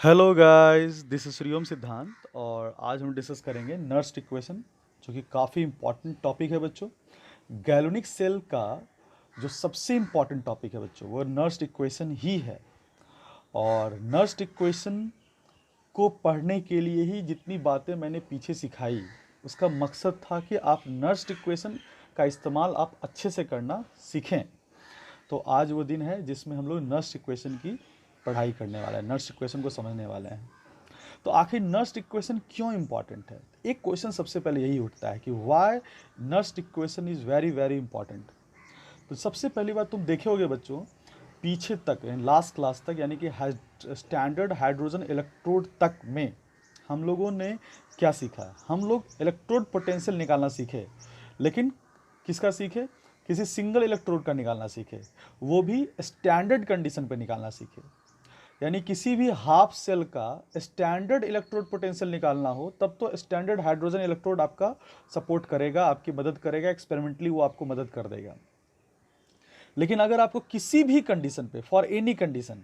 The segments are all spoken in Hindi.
Hello guys, this is Shriom सिद्धांत और आज हम डिस्कस करेंगे नर्स्ट इक्वेशन, जो कि काफ़ी इंपॉर्टेंट टॉपिक है बच्चों। गैलोनिक सेल का जो सबसे इंपॉर्टेंट टॉपिक है बच्चों, वो नर्स्ट इक्वेशन ही है। और नर्स्ट इक्वेशन को पढ़ने के लिए ही जितनी बातें मैंने पीछे सिखाई, उसका मकसद था कि आप नर्स्ट इक्वेशन का इस्तेमाल आप अच्छे से करना सीखें। तो आज वो दिन है जिसमें हम लोग नर्स्ट इक्वेशन की पढ़ाई करने वाले हैं, नर्स्ट इक्वेशन को समझने वाले हैं। तो आखिर नर्स्ट इक्वेशन क्यों इंपॉर्टेंट है? एक क्वेश्चन सबसे पहले यही उठता है कि why Nernst equation is very very important. तो सबसे पहली बात तुम देखे होगे बच्चों, पीछे तक लास्ट क्लास तक, यानी कि स्टैंडर्ड हाइड्रोजन इलेक्ट्रोड तक में हम लोगों ने क्या सीखा? हम लोग इलेक्ट्रोड पोटेंशियल निकालना सीखे, लेकिन किसका सीखे? किसी सिंगल इलेक्ट्रोड का निकालना सीखे, वो भी स्टैंडर्ड कंडीशन पे निकालना सीखे। यानी किसी भी हाफ सेल का स्टैंडर्ड इलेक्ट्रोड पोटेंशियल निकालना हो, तब तो स्टैंडर्ड हाइड्रोजन इलेक्ट्रोड आपका सपोर्ट करेगा, आपकी मदद करेगा, एक्सपेरिमेंटली वो आपको मदद कर देगा। लेकिन अगर आपको किसी भी कंडीशन पे, फॉर एनी कंडीशन,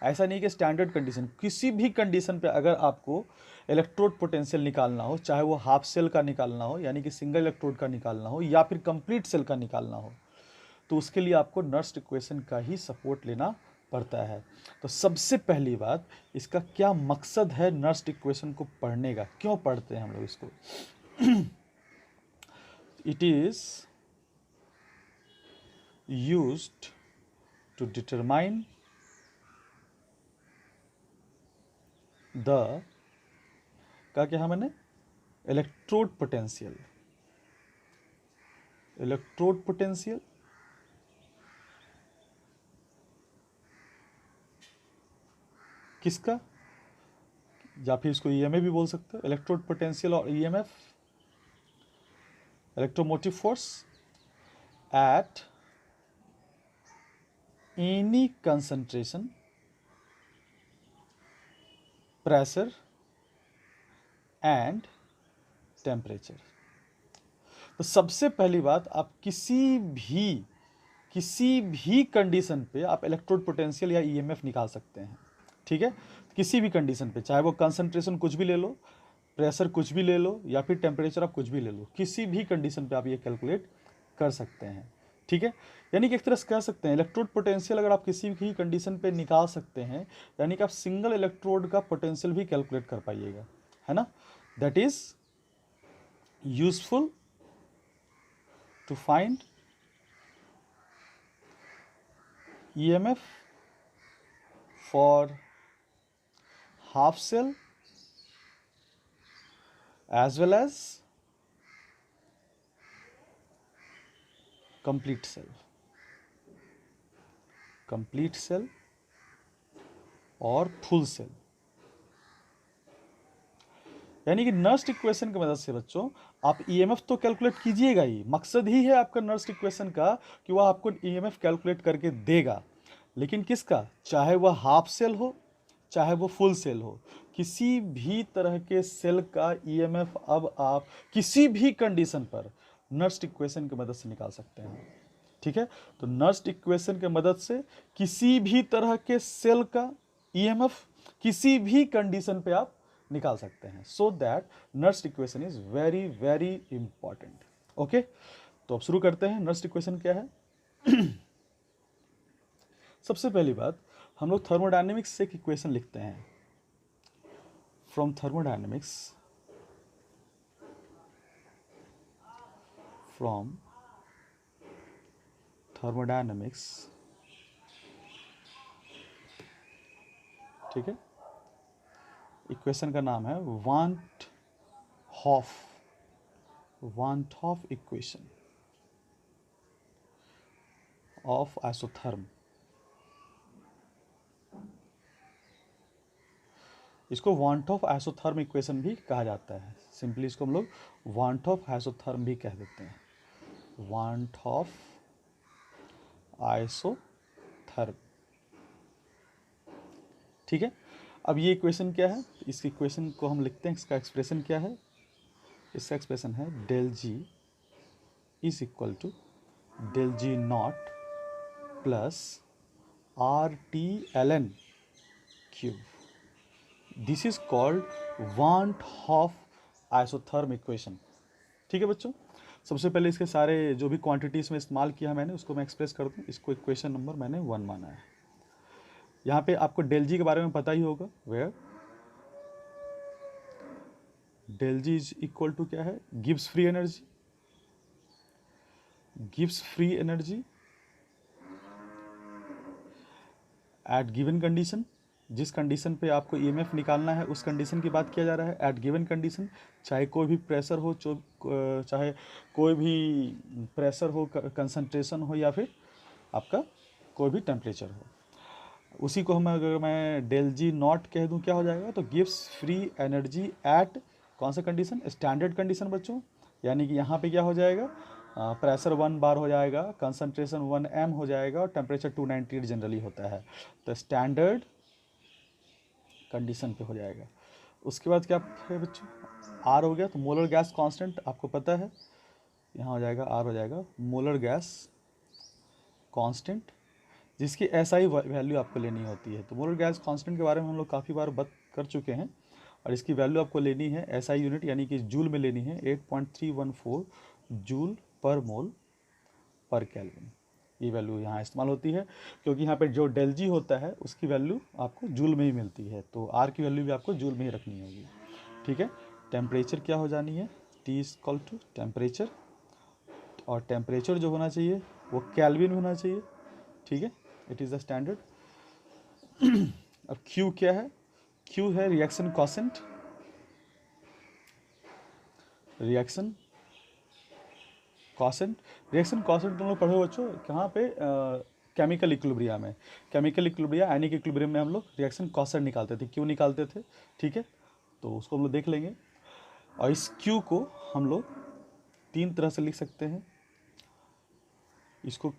ऐसा नहीं कि स्टैंडर्ड कंडीशन, किसी भी कंडीशन पे अगर आपको इलेक्ट्रोड पोटेंशियल निकालना हो, चाहे वो हाफ सेल का निकालना हो यानी कि सिंगल इलेक्ट्रोड का निकालना हो, या फिर कंप्लीट सेल का निकालना हो, तो उसके लिए आपको नर्स्ट इक्वेशन का ही सपोर्ट लेना पड़ता है। तो सबसे पहली बात, इसका क्या मकसद है नर्स्ट इक्वेशन को पढ़ने का, क्यों पढ़ते हैं हम लोग इसको? It is used to determine the, क्या क्या है मैंने, इलेक्ट्रोड पोटेंशियल। इलेक्ट्रोड पोटेंशियल किसका? या फिर इसको ईएमएफ भी बोल सकते हो, इलेक्ट्रोड पोटेंशियल और EMF, electromotive force at any concentration, pressure and temperature. तो सबसे पहली बात, आप किसी भी कंडीशन पे आप इलेक्ट्रोड पोटेंशियल या ईएमएफ निकाल सकते हैं। ठीक है, किसी भी कंडीशन पे, चाहे वो कंसंट्रेशन कुछ भी ले लो, प्रेशर कुछ भी ले लो, या फिर टेम्परेचर आप कुछ भी ले लो, किसी भी कंडीशन पे आप ये कैलकुलेट कर सकते हैं। ठीक है, यानी कि एक तरह से कह सकते हैं इलेक्ट्रोड पोटेंशियल अगर आप किसी भी कंडीशन पे निकाल सकते हैं, यानी कि आप सिंगल इलेक्ट्रोड का पोटेंशियल भी कैलकुलेट कर पाइएगा, है ना। That is useful to find EMF for half cell as well as complete cell, और फुल सेल। यानी कि नर्स्ट इक्वेशन की मदद से बच्चों आप ईएमएफ तो कैलकुलेट कीजिएगा ही, मकसद ही है आपका नर्स्ट इक्वेशन का कि वह आपको ईएमएफ कैलकुलेट करके देगा। लेकिन किसका? चाहे वह हाफ सेल हो, चाहे वो फुल सेल हो, किसी भी तरह के सेल का ईएमएफ अब आप किसी भी कंडीशन पर नर्स्ट इक्वेशन की मदद से निकाल सकते हैं। ठीक है, तो नर्स्ट इक्वेशन की मदद से किसी भी तरह के सेल का ईएमएफ किसी भी कंडीशन पे आप निकाल सकते हैं। So that Nernst equation is very very important. Okay, तो अब शुरू करते हैं। नर्स्ट इक्वेशन क्या है? सबसे पहली बात, हम लोग थर्मोडायनेमिक्स से एक इक्वेशन लिखते हैं। फ्रॉम थर्मोडायनेमिक्स, फ्रॉम थर्मोडायनेमिक्स, ठीक है, इक्वेशन का नाम है वान हॉफ इक्वेशन ऑफ आइसोथर्म। इसको वांट ऑफ आइसोथर्म इक्वेशन भी कहा जाता है। सिंपली इसको हम लोग वांट ऑफ आइसोथर्म भी कह देते हैं, वांट ऑफ आइसोथर्म। ठीक है, अब ये इक्वेशन क्या है? इस इक्वेशन को हम लिखते हैं, इसका एक्सप्रेशन क्या है? इसका एक्सप्रेशन है del G is equal to del G not plus R T L N cube. This is called van Hoff isotherm equation. ठीक है बच्चों, सबसे पहले इसके सारे जो भी क्वांटिटीज में इस्तेमाल किया मैंने उसको मैं एक्सप्रेस कर दूँ। इसको इक्वेशन नंबर मैंने 1 माना है। यहाँ पे आपको डेल जी के बारे में पता ही होगा, where del G is equal to क्या है, gives free energy, gives free energy at given condition. जिस कंडीशन पे आपको ईएमएफ निकालना है उस कंडीशन की बात किया जा रहा है, एट गिवन कंडीशन। चाहे कोई भी प्रेशर हो, चाहे कोई भी प्रेशर हो, कंसंट्रेशन हो, या फिर आपका कोई भी टेम्परेचर हो। उसी को हम अगर मैं डेल जी नॉट कह दूं क्या हो जाएगा, तो गिव्स फ्री एनर्जी एट कौन सा कंडीशन, स्टैंडर्ड कंडीशन बच्चों। यानी कि यहाँ पे क्या हो जाएगा, प्रेशर 1 बार हो जाएगा, कंसंट्रेशन 1 m हो जाएगा और टेम्परेचर 298 जनरली होता है, तो स्टैंडर्ड कंडीशन पे हो जाएगा। उसके बाद क्या है बच्चों, आर हो गया, तो मोलर गैस कांस्टेंट आपको पता है, यहाँ हो जाएगा आर हो जाएगा मोलर गैस कांस्टेंट, जिसकी एसआई वैल्यू आपको लेनी होती है। तो मोलर गैस कांस्टेंट के बारे में हम लोग काफ़ी बार बात कर चुके हैं, और इसकी वैल्यू आपको लेनी है एसआई यूनिट यानी कि जूल में लेनी है, 8.314 जूल पर मोल पर केल्विन। ये वैल्यू यहाँ इस्तेमाल होती है, क्योंकि यहाँ पे जो डेल जी होता है उसकी वैल्यू आपको जूल में ही मिलती है, तो आर की वैल्यू भी आपको जूल में ही रखनी होगी। ठीक है, टेम्परेचर क्या हो जानी है, T is equal to temperature, और टेम्परेचर जो होना चाहिए वो केल्विन होना चाहिए। ठीक है, इट इज़ द स्टैंडर्ड। अब Q क्या है, Q है reaction quotient, reaction quotient. Reaction quotient तुम लोग पढ़े बच्चों कहाँ पे, केमिकल इक्विलिब्रियम में। केमिकल इक्विलिब्रियम आयनिक इक्विलिब्रियम में हम लोग रिएक्शन कॉसेंट निकालते थे, क्यों निकालते थे, ठीक है, तो उसको हम लोग देख लेंगे। और इस Q को हम लोग 3 तरह से लिख सकते हैं। इसको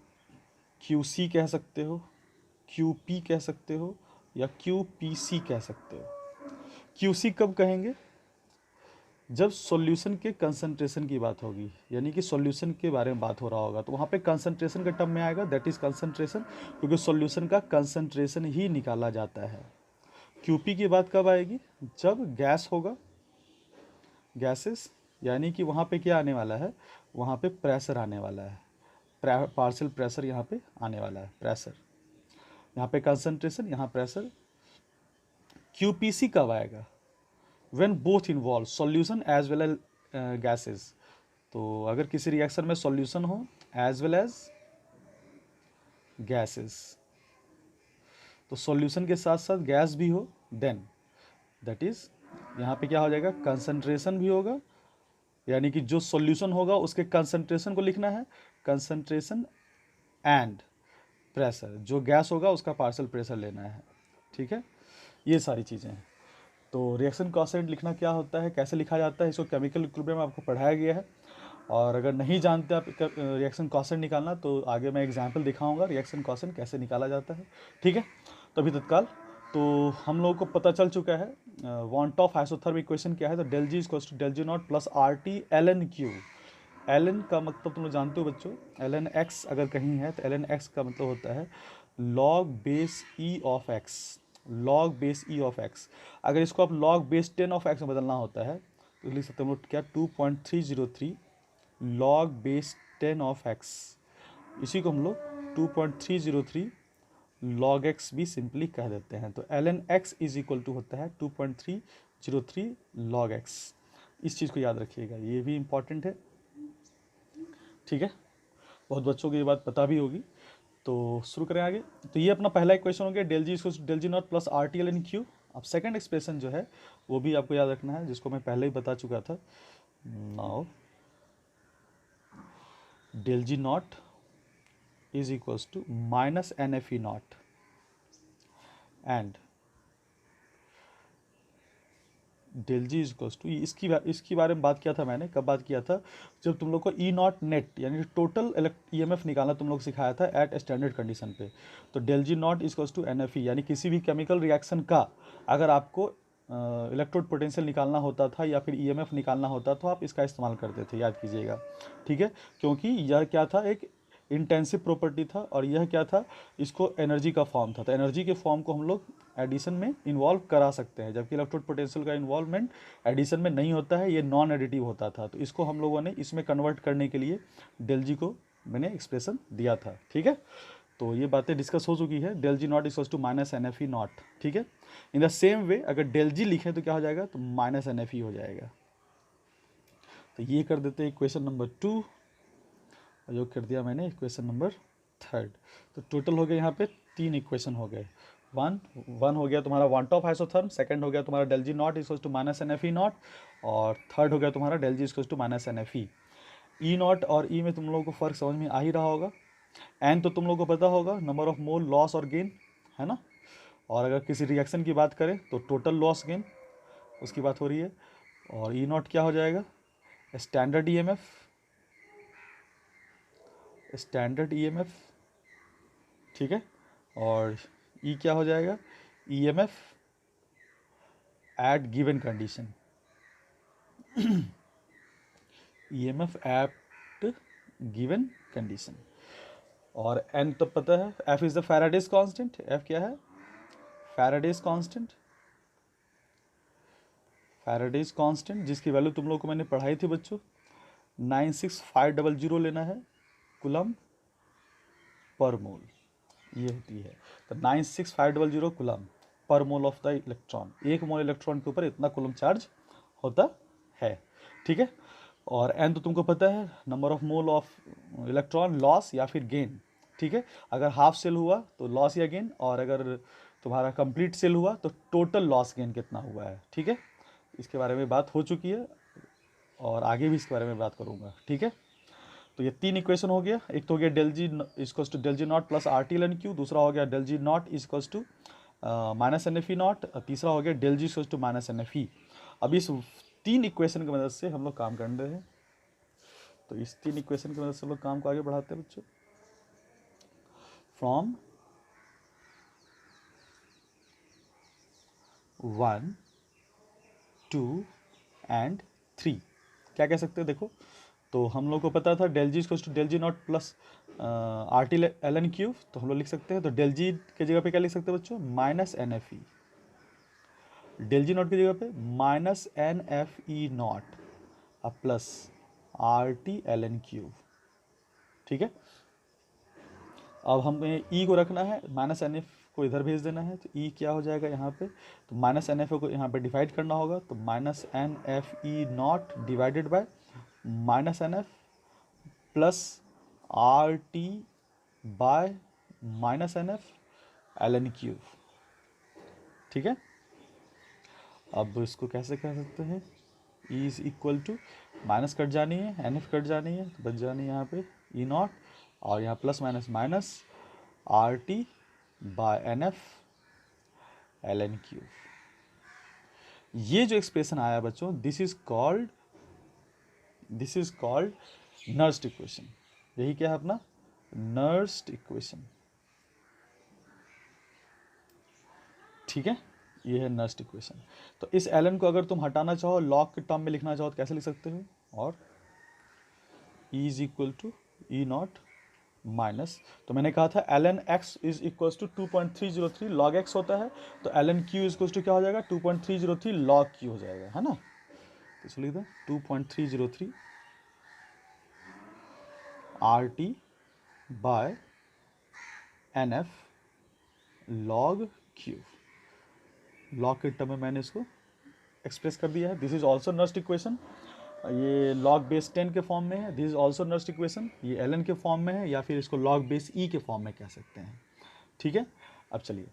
QC कह सकते हो, QP कह सकते हो, या QPC कह सकते हो। QC कब कहेंगे, जब सॉल्यूशन के कंसंट्रेशन की बात होगी, यानी कि सॉल्यूशन के बारे में बात हो रहा होगा, तो वहाँ पे कंसंट्रेशन का टर्म में आएगा, दैट इज कंसंट्रेशन, क्योंकि सॉल्यूशन का कंसंट्रेशन ही निकाला जाता है। QP की बात कब आएगी, जब गैस होगा, गैसेस, यानी कि वहाँ पे क्या आने वाला है, वहाँ पे प्रेशर आने वाला है, पार्शियल प्रेशर यहाँ पे आने वाला है, प्रेशर यहाँ पे कंसंट्रेशन, यहाँ प्रेशर। QPC कब आएगा, when both involve solution as well as gases। तो अगर किसी रिएक्शन में सॉल्यूशन हो as well as gases, तो सॉल्यूशन के साथ साथ गैस भी हो, देन दैट इज यहाँ पे क्या हो जाएगा, कंसंट्रेशन भी होगा, यानी कि जो सॉल्यूशन होगा उसके कंसंट्रेशन को लिखना है, कंसंट्रेशन एंड प्रेशर, जो गैस होगा उसका पार्शियल प्रेशर लेना है। ठीक है, ये सारी चीज़ें हैं। तो रिएक्शन कॉसेंट लिखना क्या होता है, कैसे लिखा जाता है, इसको केमिकल इक्विलिब्रियम में आपको पढ़ाया गया है। और अगर नहीं जानते आप रिएक्शन कॉसेंट निकालना, तो आगे मैं एग्जांपल दिखाऊंगा रिएक्शन कॉसेंट कैसे निकाला जाता है। ठीक है, तो अभी तत्काल तो हम लोगों को पता चल चुका है वांट ऑफ आइसोथर्म इक्वेशन क्या है, तो del G equals to del G not plus R T L N Q. L N का मतलब तुम लोग जानते हो बच्चों, एल एन एक्स अगर कहीं है तो एल एन एक्स का मतलब होता है log base E of x, log base E of x. अगर इसको आप लॉग बेस 10 ऑफ एक्स में बदलना होता है तो लिख सकते हैं हम लोग क्या, 2.303 लॉग बेस 10 ऑफ एक्स। इसी को हम लोग 2.303 लॉग एक्स भी सिंपली कह देते हैं। तो L N X is equal to होता है 2.303 लॉग एक्स। इस चीज़ को याद रखिएगा, ये भी इंपॉर्टेंट है। ठीक है, बहुत बच्चों को ये बात पता भी होगी। तो शुरू करें आगे। तो ये अपना पहला इक्वेशन हो गया, डेल जी इसको del G not plus R T L N Q. अब सेकंड एक्सप्रेशन जो है वो भी आपको याद रखना है, जिसको मैं पहले ही बता चुका था। Now del G not is equals to minus N F E not and del G is equals to, इसकी बारे में बात किया था मैंने, कब बात किया था, जब तुम लोग को ई नॉट नेट यानी टोटल ईएमएफ निकालना तुम लोग सिखाया था एट स्टैंडर्ड कंडीशन पे। तो del G not is equals to N F E, यानी किसी भी केमिकल रिएक्शन का अगर आपको इलेक्ट्रोड पोटेंशियल निकालना होता था या फिर ईएमएफ निकालना होता तो आप इसका इस्तेमाल करते थे, याद कीजिएगा। ठीक है, क्योंकि यह क्या था, एक इंटेंसिव प्रॉपर्टी था, और यह क्या था, इसको एनर्जी का फॉर्म था। तो एनर्जी के फॉर्म को हम लोग एडिशन में इन्वॉल्व करा सकते हैं, जबकि इलेक्ट्रोड पोटेंशियल का इन्वॉल्वमेंट एडिशन में नहीं होता है, ये नॉन एडिटिव होता था। तो इसको हम लोगों ने इसमें कन्वर्ट करने के लिए डेल जी को मैंने एक्सप्रेशन दिया था। ठीक है, तो ये बातें डिस्कस हो चुकी है। Del G not equals to minus N F E not. ठीक है, इन द सेम वे अगर डेल जी लिखें तो क्या हो जाएगा, तो माइनस एन एफ ई हो जाएगा। तो ये कर देते हैं इक्वेशन नंबर 2, जो कर दिया मैंने इक्वेशन नंबर 3। तो टोटल हो गए यहाँ पे 3 इक्वेशन हो गए। वन हो गया तुम्हारा वन टॉप आइसोथर्म, सेकंड हो गया तुम्हारा del G not equals to minus N F E not, और थर्ड हो गया तुम्हारा del G equals to minus N F E. E not और ई में तुम लोगों को फ़र्क समझ में आ ही रहा होगा। एन तो तुम लोगों को पता होगा, नंबर ऑफ मोल लॉस और गेन, है ना। और अगर किसी रिएक्शन की बात करें तो टोटल लॉस गेन उसकी बात हो रही है। और ई नॉट क्या हो जाएगा, स्टैंडर्ड ईएमएफ, स्टैंडर्ड ईएमएफ। ठीक है, और ई क्या हो जाएगा, EMF at given condition, EMF at given condition. और एन तो पता है, F is the Faraday's constant. F क्या है, फैराडेज कांस्टेंट, फैराडेज कांस्टेंट जिसकी वैल्यू तुम लोग को मैंने पढ़ाई थी बच्चों, 96500 लेना है कूलम पर मोल, ये होती है। तो 96500 coulomb per mole of the electron, एक मोल इलेक्ट्रॉन के ऊपर इतना कूलम चार्ज होता है। ठीक है, और एन तो तुमको पता है, number of mole of electron loss या फिर गेन। ठीक है, अगर हाफ सेल हुआ तो लॉस या गेन, और अगर तुम्हारा कंप्लीट सेल हुआ तो टोटल लॉस गेन कितना हुआ है। ठीक है, इसके बारे में बात हो चुकी है, और आगे भी इसके बारे में बात करूँगा। ठीक है, तो ये 3 इक्वेशन हो गया। एक तो हो गया del G equals to del G not plus R T L N Q, दूसरा हो गया del G not equals to minus N F E not, तीसरा हो गया del G equals to minus N F E. अब इस 3 इक्वेशन की मदद से हम लोग काम कर रहे हैं। तो इस 3 इक्वेशन की मदद से हम लोग काम को आगे बढ़ाते हैं बच्चों। फ्रॉम 1, 2 एंड 3 क्या कह सकते हैं, देखो। तो हम लोग को पता था del G equals to del G not plus R T L N cube, तो हम लोग लिख सकते हैं। तो डेल जी के जगह पे क्या लिख सकते हैं बच्चों, minus N F E. Del G naught की जगह पे minus N F E not अब plus R T L N cube. ठीक है, अब हमें ई को रखना है, माइनस एन एफ को इधर भेज देना है। तो ई क्या हो जाएगा यहाँ पे, तो माइनस एन एफ को यहाँ पे डिवाइड करना होगा। तो minus N F E not divided by minus N F plus R T by minus N F L N cube. ठीक है, अब इसको कैसे कह सकते हैं, E is equal to, minus cut जानी है, एन एफ कट जानी है, तो बच जानी है यहाँ पे ई नॉट, और यहाँ plus minus minus R T by N F L N cube. ये जो एक्सप्रेशन आया बच्चों, this is called Nernst equation. यही क्या है अपना, नर्स्ड इक्वेशन। ठीक है, ये है नर्स्ड इक्वेशन। तो इस एल एन को अगर तुम हटाना चाहो, लॉग के टर्म में लिखना चाहो तो कैसे लिख सकते हो, और E is equal to E not minus, तो मैंने कहा था L N X is equal to 2.303 log X होता है। तो L N Q is to क्या हो जाएगा, 2.303 लॉग क्यू हो जाएगा, है ना। तो इसलिए लिख दें 2.303 R T by N F log Q. Log के टर्म में मैंने इसको एक्सप्रेस कर दिया है। This is also Nernst equation, ये लॉग बेस 10 के फॉर्म में है। This is also Nernst equation, ये एल एन के फॉर्म में है, या फिर इसको लॉग बेस ई के फॉर्म में कह सकते हैं। ठीक है, अब चलिए,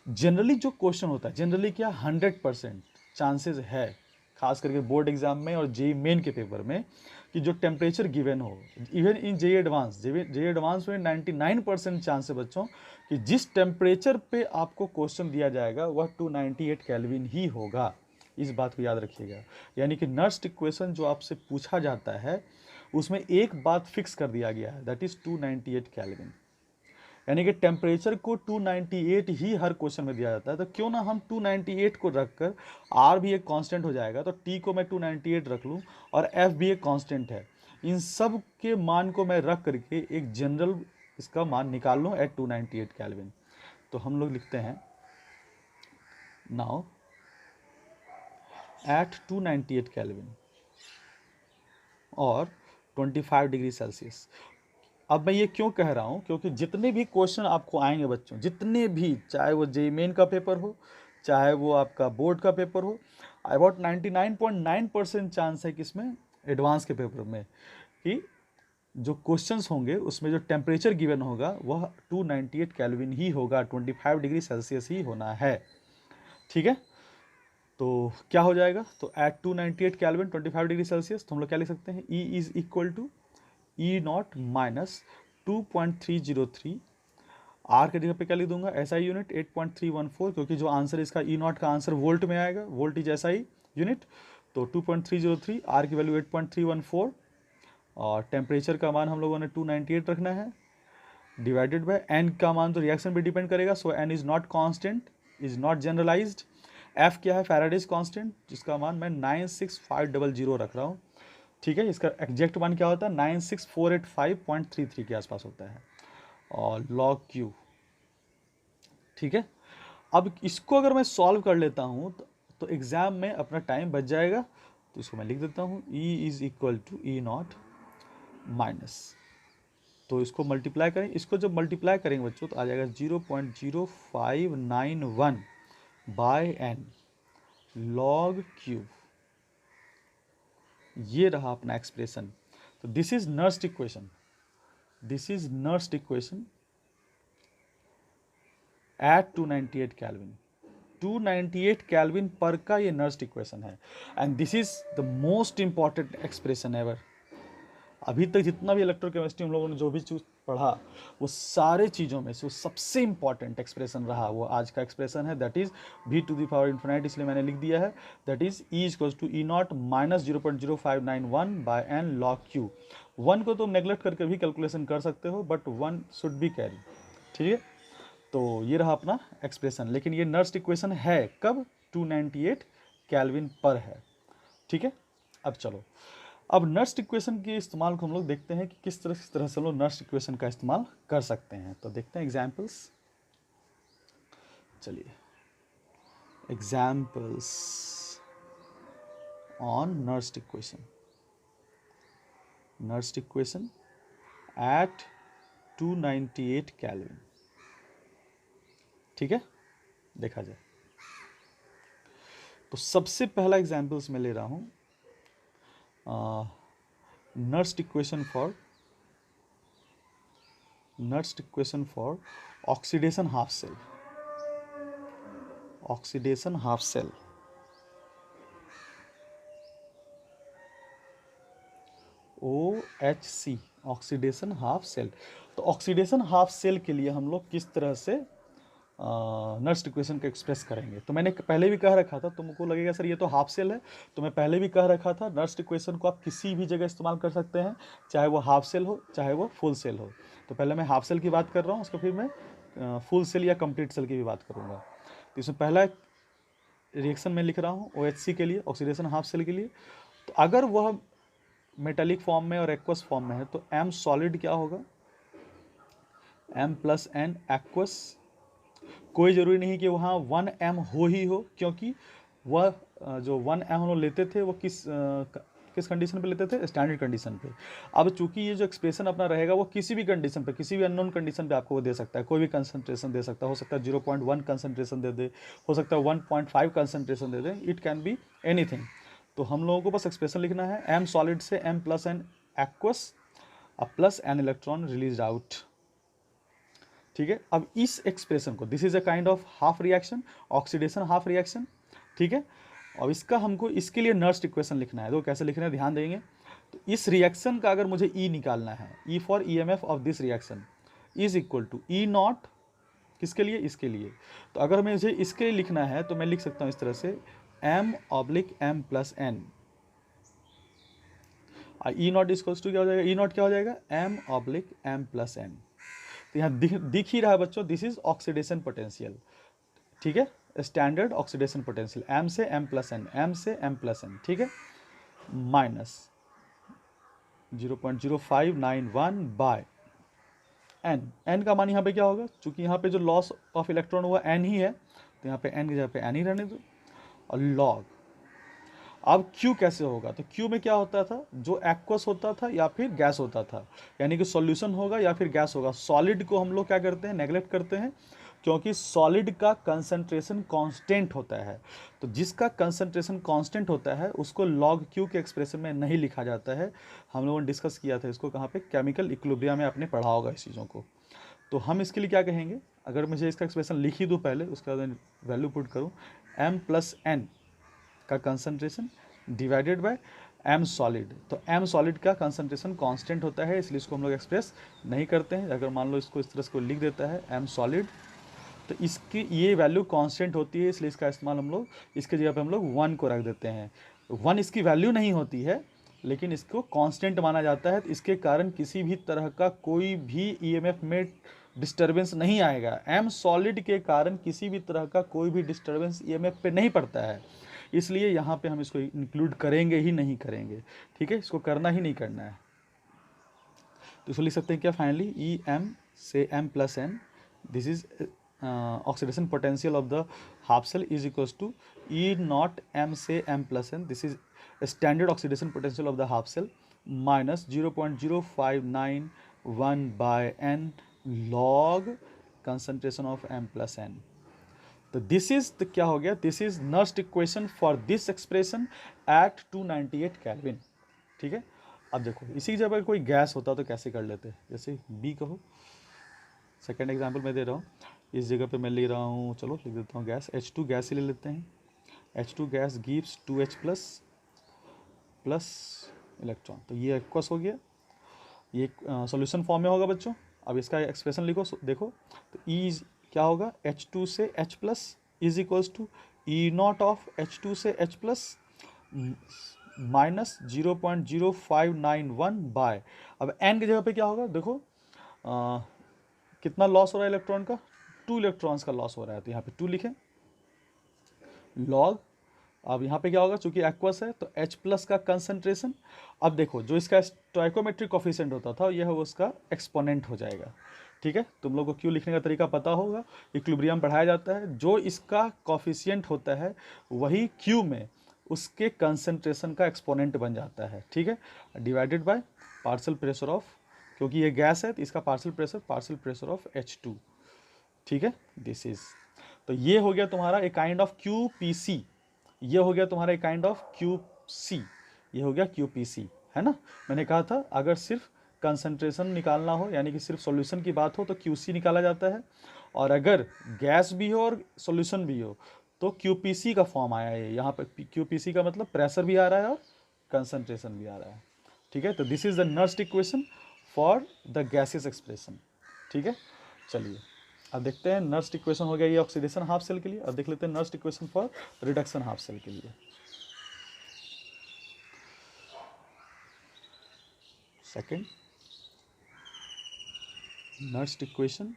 जनरली जो क्वेश्चन होता है, जनरली क्या 100% चांसेस है, खास करके बोर्ड एग्जाम में और जेई मेन के पेपर में, कि जो टेम्परेचर गिवन हो, इवन इन जेई एडवांस में 99% चांस है बच्चों कि जिस टेम्परेचर पे आपको क्वेश्चन दिया जाएगा वह 298 केल्विन ही होगा। इस बात को याद रखिएगा। यानी कि नर्स्ड इक्वेशन जो आपसे पूछा जाता है उसमें एक बात फिक्स कर दिया गया है, दैट इज 298 केल्विन। यानी कि टेम्परेचर को 298 ही हर क्वेश्चन में दिया जाता है। तो क्यों ना हम 298 को रखकर, आर भी एक कांस्टेंट हो जाएगा, तो टी को मैं 298 रख लूँ और एफ भी एक कांस्टेंट है, इन सब के मान को मैं रख करके एक जनरल इसका मान निकाल लूँ एट 298 केल्विन। तो हम लोग लिखते हैं नाउ एट 298 केल्विन और 25 डिग्री सेल्सियस। अब मैं ये क्यों कह रहा हूँ, क्योंकि जितने भी क्वेश्चन आपको आएंगे बच्चों, जितने भी, चाहे वो जेईई मेन का पेपर हो, चाहे वो आपका बोर्ड का पेपर हो, अबाउट 99.9% चांस है कि इसमें एडवांस के पेपर में कि जो क्वेश्चंस होंगे उसमें जो टेम्परेचर गिवन होगा वह 298 केल्विन ही होगा, 25 डिग्री सेल्सियस ही होना है। ठीक है, तो क्या हो जाएगा, तो एट 298 केल्विन 25 डिग्री सेल्सियस, तो हम लोग क्या लिख सकते हैं, E is equal to E not minus 2.303, R के जगह पे क्या लिख दूंगा, एसआई यूनिट 8.314, क्योंकि जो आंसर इसका ई नॉट का आंसर वोल्ट में आएगा, वोल्ट इज एसआई यूनिट, तो 2.303, आर की वैल्यू 8.314 और टेम्परेचर का मान हम लोगों ने 298 रखना है, डिवाइडेड बाय एन का मान तो रिएक्शन पे डिपेंड करेगा, so n is not constant, is not generalized. F क्या है, फैराडेज कांस्टेंट, जिसका मान मैं 96500 रख रहा हूँ। ठीक है, इसका एग्जैक्ट मान क्या होता है, 96485.33 के आसपास होता है, और लॉग क्यू। ठीक है, अब इसको अगर मैं सॉल्व कर लेता हूँ तो एग्जाम में अपना टाइम बच जाएगा। तो इसको मैं लिख देता हूँ, E is equal to E not minus, तो इसको मल्टीप्लाई करें, इसको जब मल्टीप्लाई करेंगे बच्चों तो आ जाएगा 0.0591 बाय एन लॉग क्यूब। ये रहा अपना एक्सप्रेशन। तो this is Nernst equation, this is Nernst equation at 298 kelvin, 298 kelvin पर का ये नर्स्ट इक्वेशन है, and this is the most important expression ever. अभी तक जितना भी इलेक्ट्रोकेमिस्ट्री हम लोगों ने जो भी चीज पढ़ा, वो सारे चीज़ों में से सबसे इंपॉर्टेंट एक्सप्रेशन रहा वो आज का एक्सप्रेशन है, that is v to the power infinite, इसलिए मैंने लिख दिया है that is E equals to E not minus 0.0591 by N log Q. 1 को तुम नेग्लेक्ट करके भी कैलकुलेशन कर सकते हो, बट 1 शुड बी कैरी। ठीक है, तो ये रहा अपना एक्सप्रेशन, लेकिन ये नर्स्ट इक्वेशन है कब, 298 केल्विन पर है। ठीक है, अब चलो, अब नर्स्ट इक्वेशन के इस्तेमाल को हम लोग देखते हैं कि किस तरह से हम लोग नर्स्ट इक्वेशन का इस्तेमाल कर सकते हैं। तो देखते हैं एग्जाम्पल्स, चलिए examples on Nernst equation, Nernst equation at 298 kelvin. ठीक है, देखा जाए तो सबसे पहला एग्जाम्पल्स मैं ले रहा हूं Nernst equation for oxidation half cell, oxidation half cell, OHC, oxidation half cell. तो ऑक्सीडेशन हाफ सेल के लिए हम लोग किस तरह से नर्स्ट इक्वेशन को एक्सप्रेस करेंगे, तो मैंने पहले भी कह रखा था, तुमको लगेगा सर ये तो हाफ सेल है, तो मैं पहले भी कह रखा था नर्स्ट इक्वेशन को आप किसी भी जगह इस्तेमाल कर सकते हैं, चाहे वो हाफ सेल हो चाहे वो फुल सेल हो। तो पहले मैं हाफ सेल की बात कर रहा हूँ, उसको फिर मैं फुल सेल या कंप्लीट सेल की भी बात करूँगा। तो इसमें पहला रिएक्शन मैं लिख रहा हूँ OHC के लिए, ऑक्सीडेशन हाफ सेल के लिए। तो अगर वह मेटालिक फॉर्म में और एक्वस फॉर्म में है तो M सॉलिड क्या होगा, M प्लस एन एक्वस। कोई ज़रूरी नहीं कि वहाँ 1m हो ही हो, क्योंकि वह जो 1m हम लोग लेते थे वो किस कंडीशन पे लेते थे, स्टैंडर्ड कंडीशन पे। अब चूंकि ये जो एक्सप्रेशन अपना रहेगा वो किसी भी कंडीशन पे, किसी भी अननोन कंडीशन पे आपको वो दे सकता है, कोई भी कंसंट्रेशन दे सकता है, हो सकता है 0.1 कंसंट्रेशन दे दे, हो सकता है 1.5 concentration they they, it can be anything. तो हम लोगों को बस एक्सप्रेशन लिखना है, M सॉलिड से M plus an aqueous plus an electron release out. ठीक है, अब इस एक्सप्रेशन को, this is a kind of half reaction, oxidation half reaction. ठीक है, अब इसका हमको इसके लिए नर्स्ट इक्वेशन लिखना है, तो कैसे लिखना है ध्यान देंगे। तो इस रिएक्शन का अगर मुझे E निकालना है, E for EMF of this reaction is equal to E not, किसके लिए, इसके लिए। तो अगर मुझे इसके लिए लिखना है तो मैं लिख सकता हूँ इस तरह से, M/M plus N. E not equals to क्या हो जाएगा, E नॉट क्या हो जाएगा, M/M प्लस एन। तो यहाँ दिख ही रहा है बच्चों, दिस इज ऑक्सीडेशन पोटेंशियल। ठीक है, स्टैंडर्ड ऑक्सीडेशन पोटेंशियल, M से M प्लस एन, M से M प्लस एन। ठीक है, माइनस 0.0591 बाय एन। एन का मान यहाँ पे क्या होगा, चूंकि यहाँ पे जो लॉस ऑफ इलेक्ट्रॉन हुआ एन ही है, तो यहाँ पे एन की जगह पे एन ही रहने दो, और लॉग। अब Q कैसे होगा, तो Q में क्या होता था, जो एक्वस होता था या फिर गैस होता था, यानी कि सॉल्यूशन होगा या फिर गैस होगा। सॉलिड को हम लोग क्या करते हैं, नेगलेक्ट करते हैं, क्योंकि सॉलिड का कंसंट्रेशन कांस्टेंट होता है। तो जिसका कंसंट्रेशन कांस्टेंट होता है उसको लॉग Q के एक्सप्रेशन में नहीं लिखा जाता है। हम लोगों ने डिस्कस किया था इसको कहाँ पे, केमिकल इक्विलिब्रियम में आपने पढ़ा होगा इस चीज़ों को। तो हम इसके लिए क्या कहेंगे, अगर मुझे इसका एक्सप्रेशन लिख ही दूँ पहले, उसके बाद वैल्यू पुट करूँ, m+n का concentration divided by m solid. तो m सॉलिड का कंसंट्रेशन कांस्टेंट होता है, इसलिए इसको हम लोग एक्सप्रेस नहीं करते हैं। अगर मान लो इसको इस तरह से कोई लिख देता है m सॉलिड, तो इसकी ये वैल्यू कांस्टेंट होती है, इसलिए इसका इस्तेमाल हम लोग इसके जगह पे हम लोग 1 को रख देते हैं। 1 इसकी वैल्यू नहीं होती है, लेकिन इसको कांस्टेंट माना जाता है, तो इसके कारण किसी भी तरह का कोई भी ईएमएफ में डिस्टर्बेंस नहीं आएगा। एम सॉलिड के कारण किसी भी तरह का कोई भी डिस्टर्बेंस ईएमएफ पे नहीं पड़ता है, इसलिए यहाँ पे हम इसको इंक्लूड करेंगे ही नहीं करेंगे। ठीक है, इसको करना ही नहीं करना है। तो इसको लिख सकते हैं क्या फाइनली, ई एम से m+n, this is oxidation potential of the half cell is equals to E not m से m+n, this is standard oxidation potential of the half cell minus 0.0591 by n log concentration of m+n। तो दिस इज क्या हो गया, this is Nernst equation for this expression at 298 kelvin. ठीक है, अब देखो इसी जगह कोई गैस होता तो कैसे कर लेते, जैसे बी कहो, सेकेंड एग्जाम्पल मैं दे रहा हूँ, इस जगह पे मैं ले रहा हूँ, चलो लिख देता हूँ गैस, H2 गैस ही ले लेते हैं। H2 gas gives 2H plus electron, तो ये एक्वस हो गया, ये सॉल्यूशन फॉर्म में होगा बच्चों। अब इसका एक्सप्रेशन लिखो, देखो तो ई क्या होगा, H2 से H plus is equals to E not of H2 से H प्लस माइनस 0.0591 बाय, अब एन की जगह पे क्या होगा, देखो कितना लॉस हो रहा है इलेक्ट्रॉन का, 2 इलेक्ट्रॉन्स का लॉस हो रहा है, तो यहाँ पे 2 लिखें लॉग। अब यहाँ पे क्या होगा, चूंकि एक्वस है तो H प्लस का कंसंट्रेशन, अब देखो जो इसका स्टोइकोमेट्रिक कोफिशिएंट होता था यह उसका एक्सपोनेंट हो जाएगा। ठीक है, तुम लोग को क्यों लिखने का तरीका पता होगा, इक्विलिब्रियम पढ़ाया जाता है, जो इसका कोफिशिएंट होता है वही Q में उसके कंसंट्रेशन का एक्सपोनेंट बन जाता है। ठीक है, divided by partial pressure of, क्योंकि ये गैस है तो इसका पार्शियल प्रेशर ऑफ H2। ठीक है, दिस इज, तो ये हो गया तुम्हारा एक काइंड ऑफ QPC, ये हो गया तुम्हारा एक काइंड ऑफ QC, ये हो गया QPC, है ना। मैंने कहा था अगर सिर्फ कंसंट्रेशन निकालना हो, यानी कि सिर्फ सॉल्यूशन की बात हो, तो QC निकाला जाता है, और अगर गैस भी हो और सॉल्यूशन भी हो तो QPC का फॉर्म आया है। यहाँ पर QPC का मतलब प्रेशर भी आ रहा है और कंसंट्रेशन भी आ रहा है। ठीक है, तो this is the Nernst equation for the gases expression. ठीक है, चलिए अब देखते हैं नर्स्ट इक्वेशन हो गया ये ऑक्सीडेशन हाफ सेल के लिए। अब देख लेते हैं Nernst equation for reduction half cell के लिए। Second Nernst equation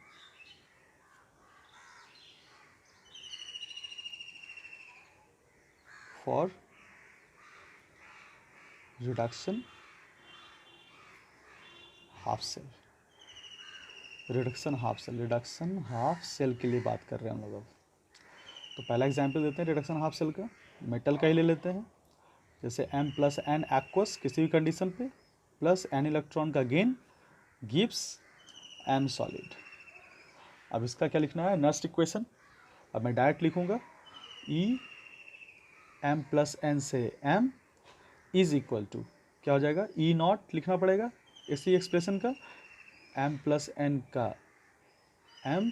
for reduction half cell, reduction half cell के लिए बात कर रहे हैं हम लोग। अब तो पहला एग्जांपल देते हैं रिडक्शन हाफ सेल का, मेटल का ही ले लेते हैं, जैसे m+n एक्वस किसी भी कंडीशन पे प्लस n इलेक्ट्रॉन का गेन गिव्स m सॉलिड। अब इसका क्या लिखना है, नर्स्ट इक्वेशन। अब मैं डायरेक्ट लिखूंगा E m+n से m इज इक्वल टू क्या हो जाएगा, E नॉट लिखना पड़ेगा इसी एक्सप्रेशन का, m+n का m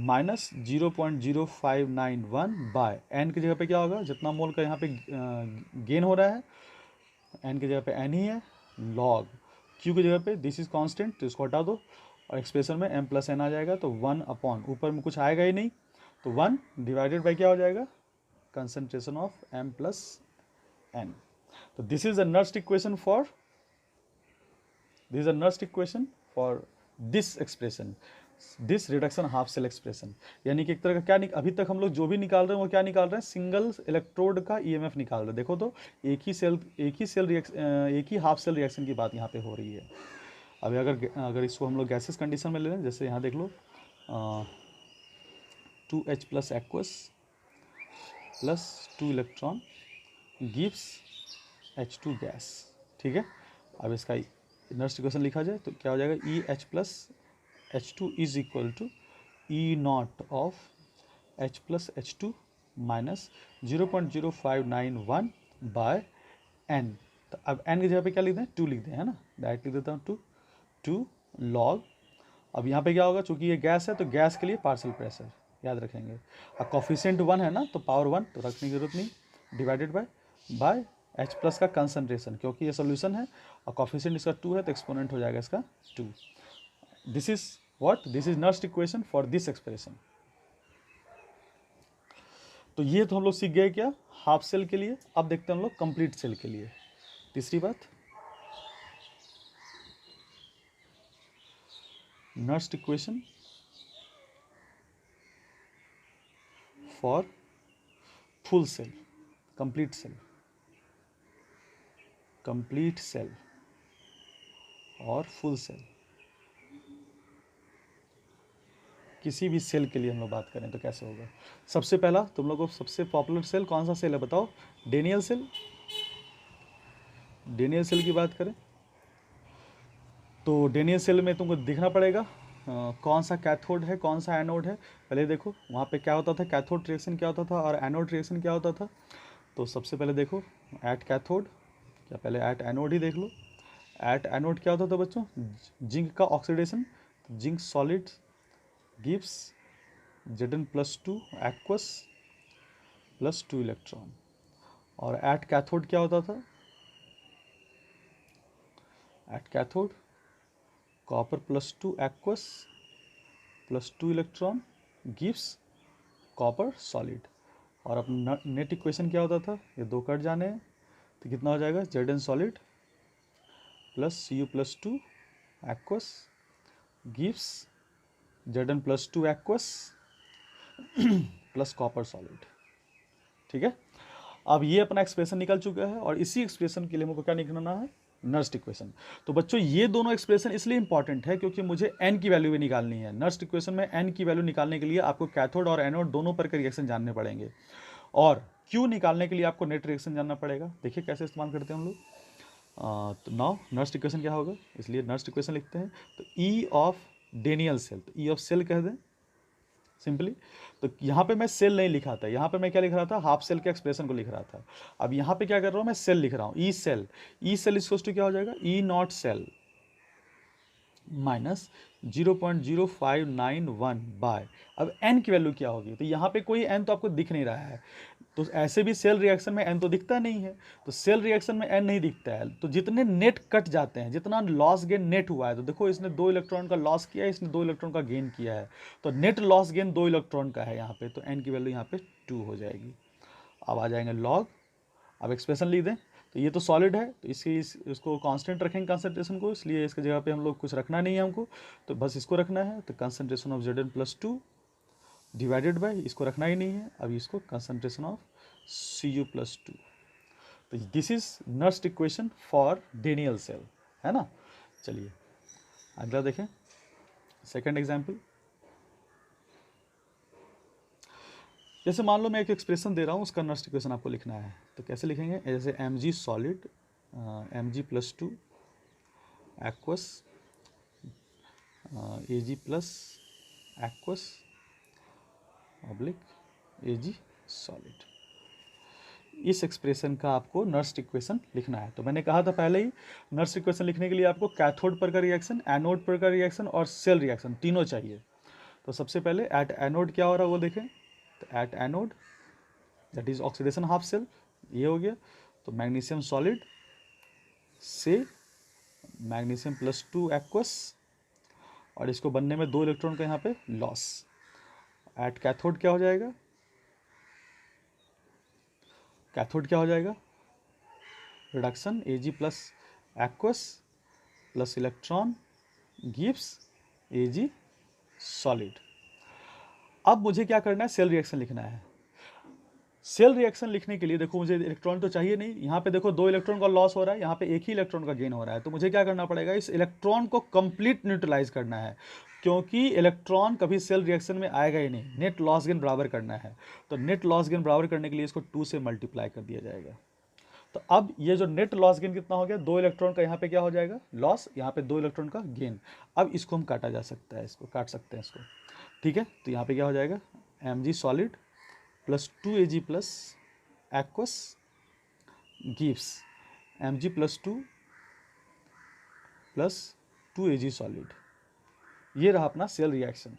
माइनस 0.0591 बाय n की जगह पे क्या होगा, जितना मोल का यहाँ पे गेन हो रहा है n की जगह पे n ही है, लॉग q की जगह पे दिस इज कांस्टेंट, तो इसको हटा दो और एक्सप्रेशन में m+n आ जाएगा, तो 1 अपॉन ऊपर में कुछ आएगा ही नहीं, तो 1 डिवाइडेड बाई क्या हो जाएगा, कंसंट्रेशन ऑफ m+n। तो this is the Nernst equation for this expression. This reduction half cell expression, यानी कि एक तरह का क्या अभी तक हम लोग जो भी निकाल रहे हैं वो क्या निकाल रहे हैं, सिंगल इलेक्ट्रोड का ईएमएफ निकाल रहे हैं। देखो तो एक ही हाफ सेल रिएक्शन की बात यहाँ पे हो रही है। अभी अगर इसको हम लोग गैसेस कंडीशन में ले लें, जैसे यहाँ देख लो 2H plus aqueous plus 2 electron gives H2 gas, ठीक है। अब इसका इनर्स इक्वेशन लिखा जाए तो क्या हो जाएगा, EH plus H2 is equal to E not of H plus H2 minus 0.0591 by N। तो अब N की जगह पे क्या लिख दें, 2 लिख दें, है ना, डायरेक्ट लिख देता हूँ 2 लॉग। अब यहाँ पे क्या होगा, चूंकि ये गैस है तो गैस के लिए पार्शियल प्रेशर याद रखेंगे। अब कॉफिशिएंट 1 है ना, तो पावर 1 तो रखने की जरूरत नहीं, डिवाइडेड बाय H प्लस का कंसनट्रेशन, क्योंकि ये सोल्यूशन है और कॉफिशिएंट इसका 2 है तो एक्सपोनेंट हो जाएगा इसका 2। This is what, this is Nernst equation for this expression. तो ये तो हम लोग सीख गए क्या, हाफ सेल के लिए। अब देखते हैं हम लोग कंप्लीट सेल के लिए। तीसरी बात, Nernst equation for full cell, complete cell और फुल सेल। किसी भी सेल के लिए हम लोग बात करें तो कैसे होगा। सबसे पहला तुम लोगों को सबसे पॉपुलर सेल कौन सा सेल है बताओ, डेनियल सेल। डेनियल सेल की बात करें तो डेनियल सेल में तुमको दिखना पड़ेगा कौन सा कैथोड है कौन सा एनोड है। पहले देखो वहाँ पे क्या होता था, कैथोड रिएक्शन क्या होता था और एनोड रिएक्शन क्या होता था। तो सबसे पहले देखो एट कैथोड, क्या पहले एट एनोड ही देख लो। एट एनोड क्या होता था बच्चों, जिंक का oxidation, zinc solid gives Zn+2 aqueous plus 2 electron. और एट कैथोड क्या होता था, at cathode copper plus 2 aqueous plus 2 electron gives copper solid. और अब नेट इक्वेशन क्या होता था, ये दो कट जाने हैं तो कितना हो जाएगा, Zn solid plus Cu plus 2 aqueous gives Zn+2 aqueous plus copper solid, ठीक है। अब ये अपना एक्सप्रेशन निकल चुका है और इसी एक्सप्रेशन के लिए मुझको क्या निकालना है, नर्स्ट इक्वेशन। तो बच्चों ये दोनों एक्सप्रेशन इसलिए इंपॉर्टेंट है क्योंकि मुझे n की वैल्यू भी निकालनी है। नर्स्ट इक्वेशन में n की वैल्यू निकालने के लिए आपको कैथोड और एनोड दोनों पर के रिएक्शन जानने पड़ेंगे और Q निकालने के लिए आपको नेट रिएक्शन जानना पड़ेगा। देखिए कैसे इस्तेमाल करते हैं हम लोग। तो नाउ नर्स्ट इक्वेशन क्या होगा, इसलिए नर्स्ट इक्वेशन लिखते हैं तो E ऑफ डेनियल सेल, तो E ऑफ सेल कह दें सिंपली। तो यहाँ पे मैं सेल नहीं लिखा था, यहाँ पे मैं क्या लिख रहा था, हाफ सेल के एक्सप्रेशन को लिख रहा था। अब यहाँ पे क्या कर रहा हूँ, मैं सेल लिख रहा हूँ, E cell. E cell equals to क्या हो जाएगा, E not cell minus 0.0591 by, अब n की वैल्यू क्या होगी, तो यहाँ पे कोई n तो आपको दिख नहीं रहा है, तो ऐसे भी सेल रिएक्शन में n तो दिखता नहीं है, तो सेल रिएक्शन में n नहीं दिखता है, तो जितने नेट कट जाते हैं, जितना लॉस गेन नेट हुआ है, तो देखो इसने 2 इलेक्ट्रॉन का लॉस किया है, इसने 2 इलेक्ट्रॉन का गेन किया है, तो नेट लॉस गेन 2 इलेक्ट्रॉन का है यहाँ पे, तो n की वैल्यू यहाँ पे 2 हो जाएगी। अब आ जाएंगे लॉग, अब एक्सप्रेशन लिख दें, तो ये तो सॉलिड है तो इसको कांस्टेंट रखेंगे कंसंट्रेशन को, इसलिए इसके जगह पे हम लोग कुछ रखना नहीं है हमको, तो बस इसको रखना है, तो concentration of Zn+2 divided by, इसको रखना ही नहीं है, अभी इसको कंसंट्रेशन ऑफ Cu+2। तो this is Nernst equation for Daniell cell, है ना। चलिए अगला देखें, सेकेंड एग्जाम्पल। जैसे मान लो मैं एक एक्सप्रेशन दे रहा हूँ, उसका नर्स्ट इक्वेशन आपको लिखना है, तो कैसे लिखेंगे, जैसे Mg solid Mg+2 aqueous Ag plus aqueous oblique Ag solid. इस एक्सप्रेशन का आपको नर्स्ट इक्वेशन लिखना है। तो मैंने कहा था पहले ही, नर्स्ट इक्वेशन लिखने के लिए आपको कैथोड पर का रिएक्शन, एनोड पर का रिएक्शन और सेल रिएक्शन तीनों चाहिए। तो सबसे पहले एट एनोड क्या हो रहा है वो देखें, तो at anode that is oxidation half cell, ये हो गया, तो मैग्नीशियम सॉलिड से मैग्नीशियम+2 एक्वस, और इसको बनने में 2 इलेक्ट्रॉन का यहाँ पे लॉस। एट कैथोड क्या हो जाएगा, कैथोड क्या हो जाएगा, reduction Ag plus aqueous plus electron gives Ag solid. अब मुझे क्या करना है, सेल रिएक्शन लिखना है। सेल रिएक्शन लिखने के लिए देखो मुझे इलेक्ट्रॉन तो चाहिए नहीं, यहाँ पे देखो 2 इलेक्ट्रॉन का लॉस हो रहा है, यहाँ पे एक ही इलेक्ट्रॉन का गेन हो रहा है। तो मुझे क्या करना पड़ेगा, इस इलेक्ट्रॉन को कंप्लीट न्यूट्रलाइज करना है, क्योंकि इलेक्ट्रॉन कभी सेल रिएक्शन में आएगा ही नहीं। नेट लॉस गेन बराबर करना है, तो नेट लॉस गेन बराबर करने के लिए इसको 2 से मल्टीप्लाई कर दिया जाएगा। तो अब ये जो नेट लॉस गेन कितना हो गया, 2 इलेक्ट्रॉन का यहाँ पे क्या हो जाएगा लॉस, यहाँ पे 2 इलेक्ट्रॉन का गेन। अब इसको हम काटा जा सकता है, इसको काट सकते हैं इसको, ठीक है। तो यहाँ पे क्या हो जाएगा, Mg solid plus 2Ag plus aqueous gives Mg plus 2 plus 2Ag solid. ये रहा अपना सेल रिएक्शन।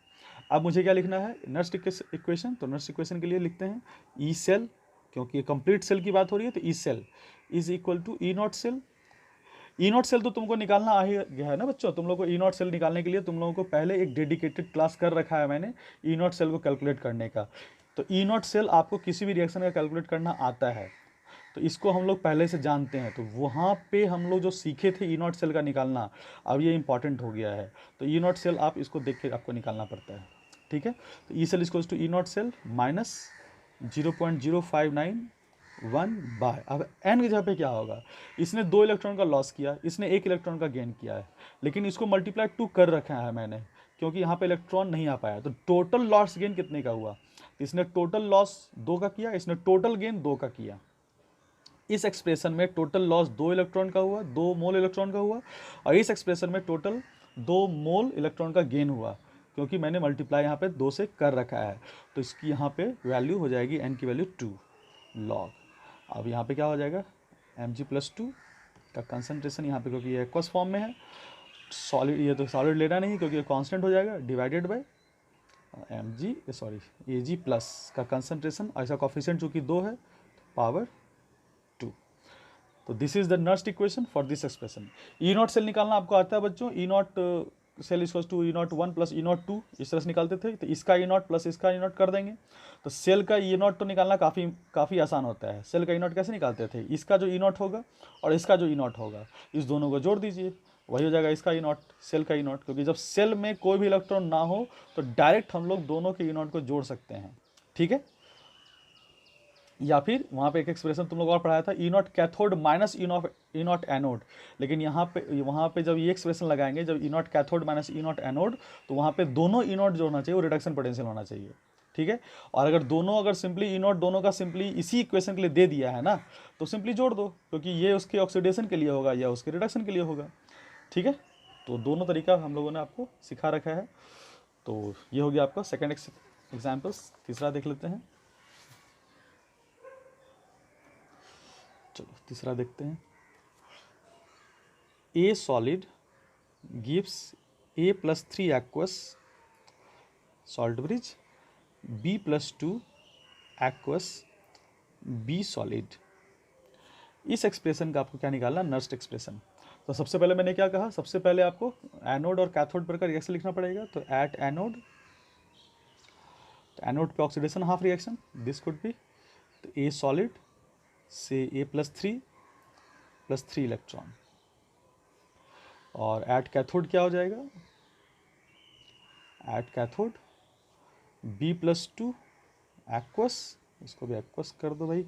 अब मुझे क्या लिखना है, नर्स्ट इक्वेशन। तो नर्स्ट इक्वेशन के लिए लिखते हैं ई सेल, क्योंकि ये कंप्लीट सेल की बात हो रही है, तो E cell is equal to E not cell. E not cell तो तुमको निकालना आ ही गया है ना बच्चों, तुम लोग को ई नॉट सेल निकालने के लिए तुम लोगों को पहले एक डेडिकेटेड क्लास कर रखा है मैंने ई नॉट सेल को कैलकुलेट करने का। तो ई नॉट सेल आपको किसी भी रिएक्शन का कैलकुलेट करना आता है, तो इसको हम लोग पहले से जानते हैं। तो वहाँ पे हम लोग जो सीखे थे ई नॉट सेल का निकालना, अब ये इंपॉर्टेंट हो गया है। तो ई नॉट सेल आप इसको देख के आपको निकालना पड़ता है, ठीक है। तो E cell equals to E not cell minus 0.0591 by, अब एन की जगह पे क्या होगा, इसने 2 इलेक्ट्रॉन का लॉस किया, इसने 1 इलेक्ट्रॉन का गेन किया है, लेकिन इसको मल्टीप्लाई 2 कर रखा है मैंने, क्योंकि यहाँ पे इलेक्ट्रॉन नहीं आ पाया। तो टोटल लॉस गेन कितने का हुआ, इसने टोटल लॉस 2 का किया, इसने टोटल गेन 2 का किया। इस एक्सप्रेशन में टोटल लॉस 2 इलेक्ट्रॉन का हुआ, 2 मोल इलेक्ट्रॉन का हुआ, और इस एक्सप्रेशन में टोटल 2 मोल इलेक्ट्रॉन का गेन हुआ, क्योंकि मैंने मल्टीप्लाई यहाँ पे 2 से कर रखा है। तो इसकी यहाँ पे वैल्यू हो जाएगी n की वैल्यू 2 लॉग। अब यहाँ पे क्या हो जाएगा, Mg प्लस 2 का कंसनट्रेशन यहाँ पे, क्योंकि ये एक्वस फॉर्म में है, सॉलिड, ये तो सॉलिड लेना नहीं क्योंकि ये कांस्टेंट हो जाएगा, डिवाइडेड बाय Ag प्लस का कंसनट्रेशन, ऐसा कॉफिशिएंट चूँकि 2 है, पावर 2। तो this is the Nernst equation for this expression. E not cell निकालना आपको आता है बच्चों, E not cell equals to E naught 1 plus E naught 2, इस तरह से निकालते थे। तो इसका ई नॉट प्लस इसका ई नॉट कर देंगे, तो सेल का ई नॉट तो निकालना काफ़ी आसान होता है। सेल का ई नॉट कैसे निकालते थे, इसका जो ई नॉट होगा और इसका जो ई नॉट होगा, इस दोनों को जोड़ दीजिए, वही हो जाएगा इसका ई नॉट, सेल का ई नॉट। क्योंकि जब सेल में कोई भी इलेक्ट्रॉन ना हो तो डायरेक्ट हम लोग दोनों के ई नॉट को जोड़ सकते हैं, ठीक है। या फिर वहाँ पे एक एक्सप्रेशन तुम लोग और पढ़ाया था, E naught cathode minus E naught anode, लेकिन यहाँ पे वहाँ पे जब ये एक्सप्रेशन लगाएंगे, जब E naught cathode minus E naught anode, तो वहाँ पे दोनों ई नॉट जो होना चाहिए वो रिडक्शन पोटेंशियल होना चाहिए, ठीक है। और अगर दोनों, अगर सिंपली ई नॉट दोनों का सिंपली इसी इक्वेशन के लिए दे दिया है ना, तो सिंपली जोड़ दो, क्योंकि ये उसके ऑक्सीडेशन के लिए होगा या उसके रिडक्शन के लिए होगा, ठीक है। तो दोनों तरीका हम लोगों ने आपको सिखा रखा है। तो ये हो गया आपका सेकेंड एग्जाम्पल्स। तीसरा देख लेते हैं, चलो तीसरा देखते हैं। ए solid gives A plus 3 aqueous salt bridge, B plus 2 aqueous B solid. इस एक्सप्रेशन का आपको क्या निकालना, नर्स्ट एक्सप्रेशन। तो सबसे पहले मैंने क्या कहा, सबसे पहले आपको एनोड और कैथोड पर का रिएक्शन लिखना पड़ेगा। तो एट एनोड, तो एनोड पे oxidation half reaction, this could be, तो ए सॉलिड से A प्लस 3 इलेक्ट्रॉन, और एट कैथोड क्या हो जाएगा, at cathode B plus 2 aqueous, इसको भी एक्वस कर दो भाई,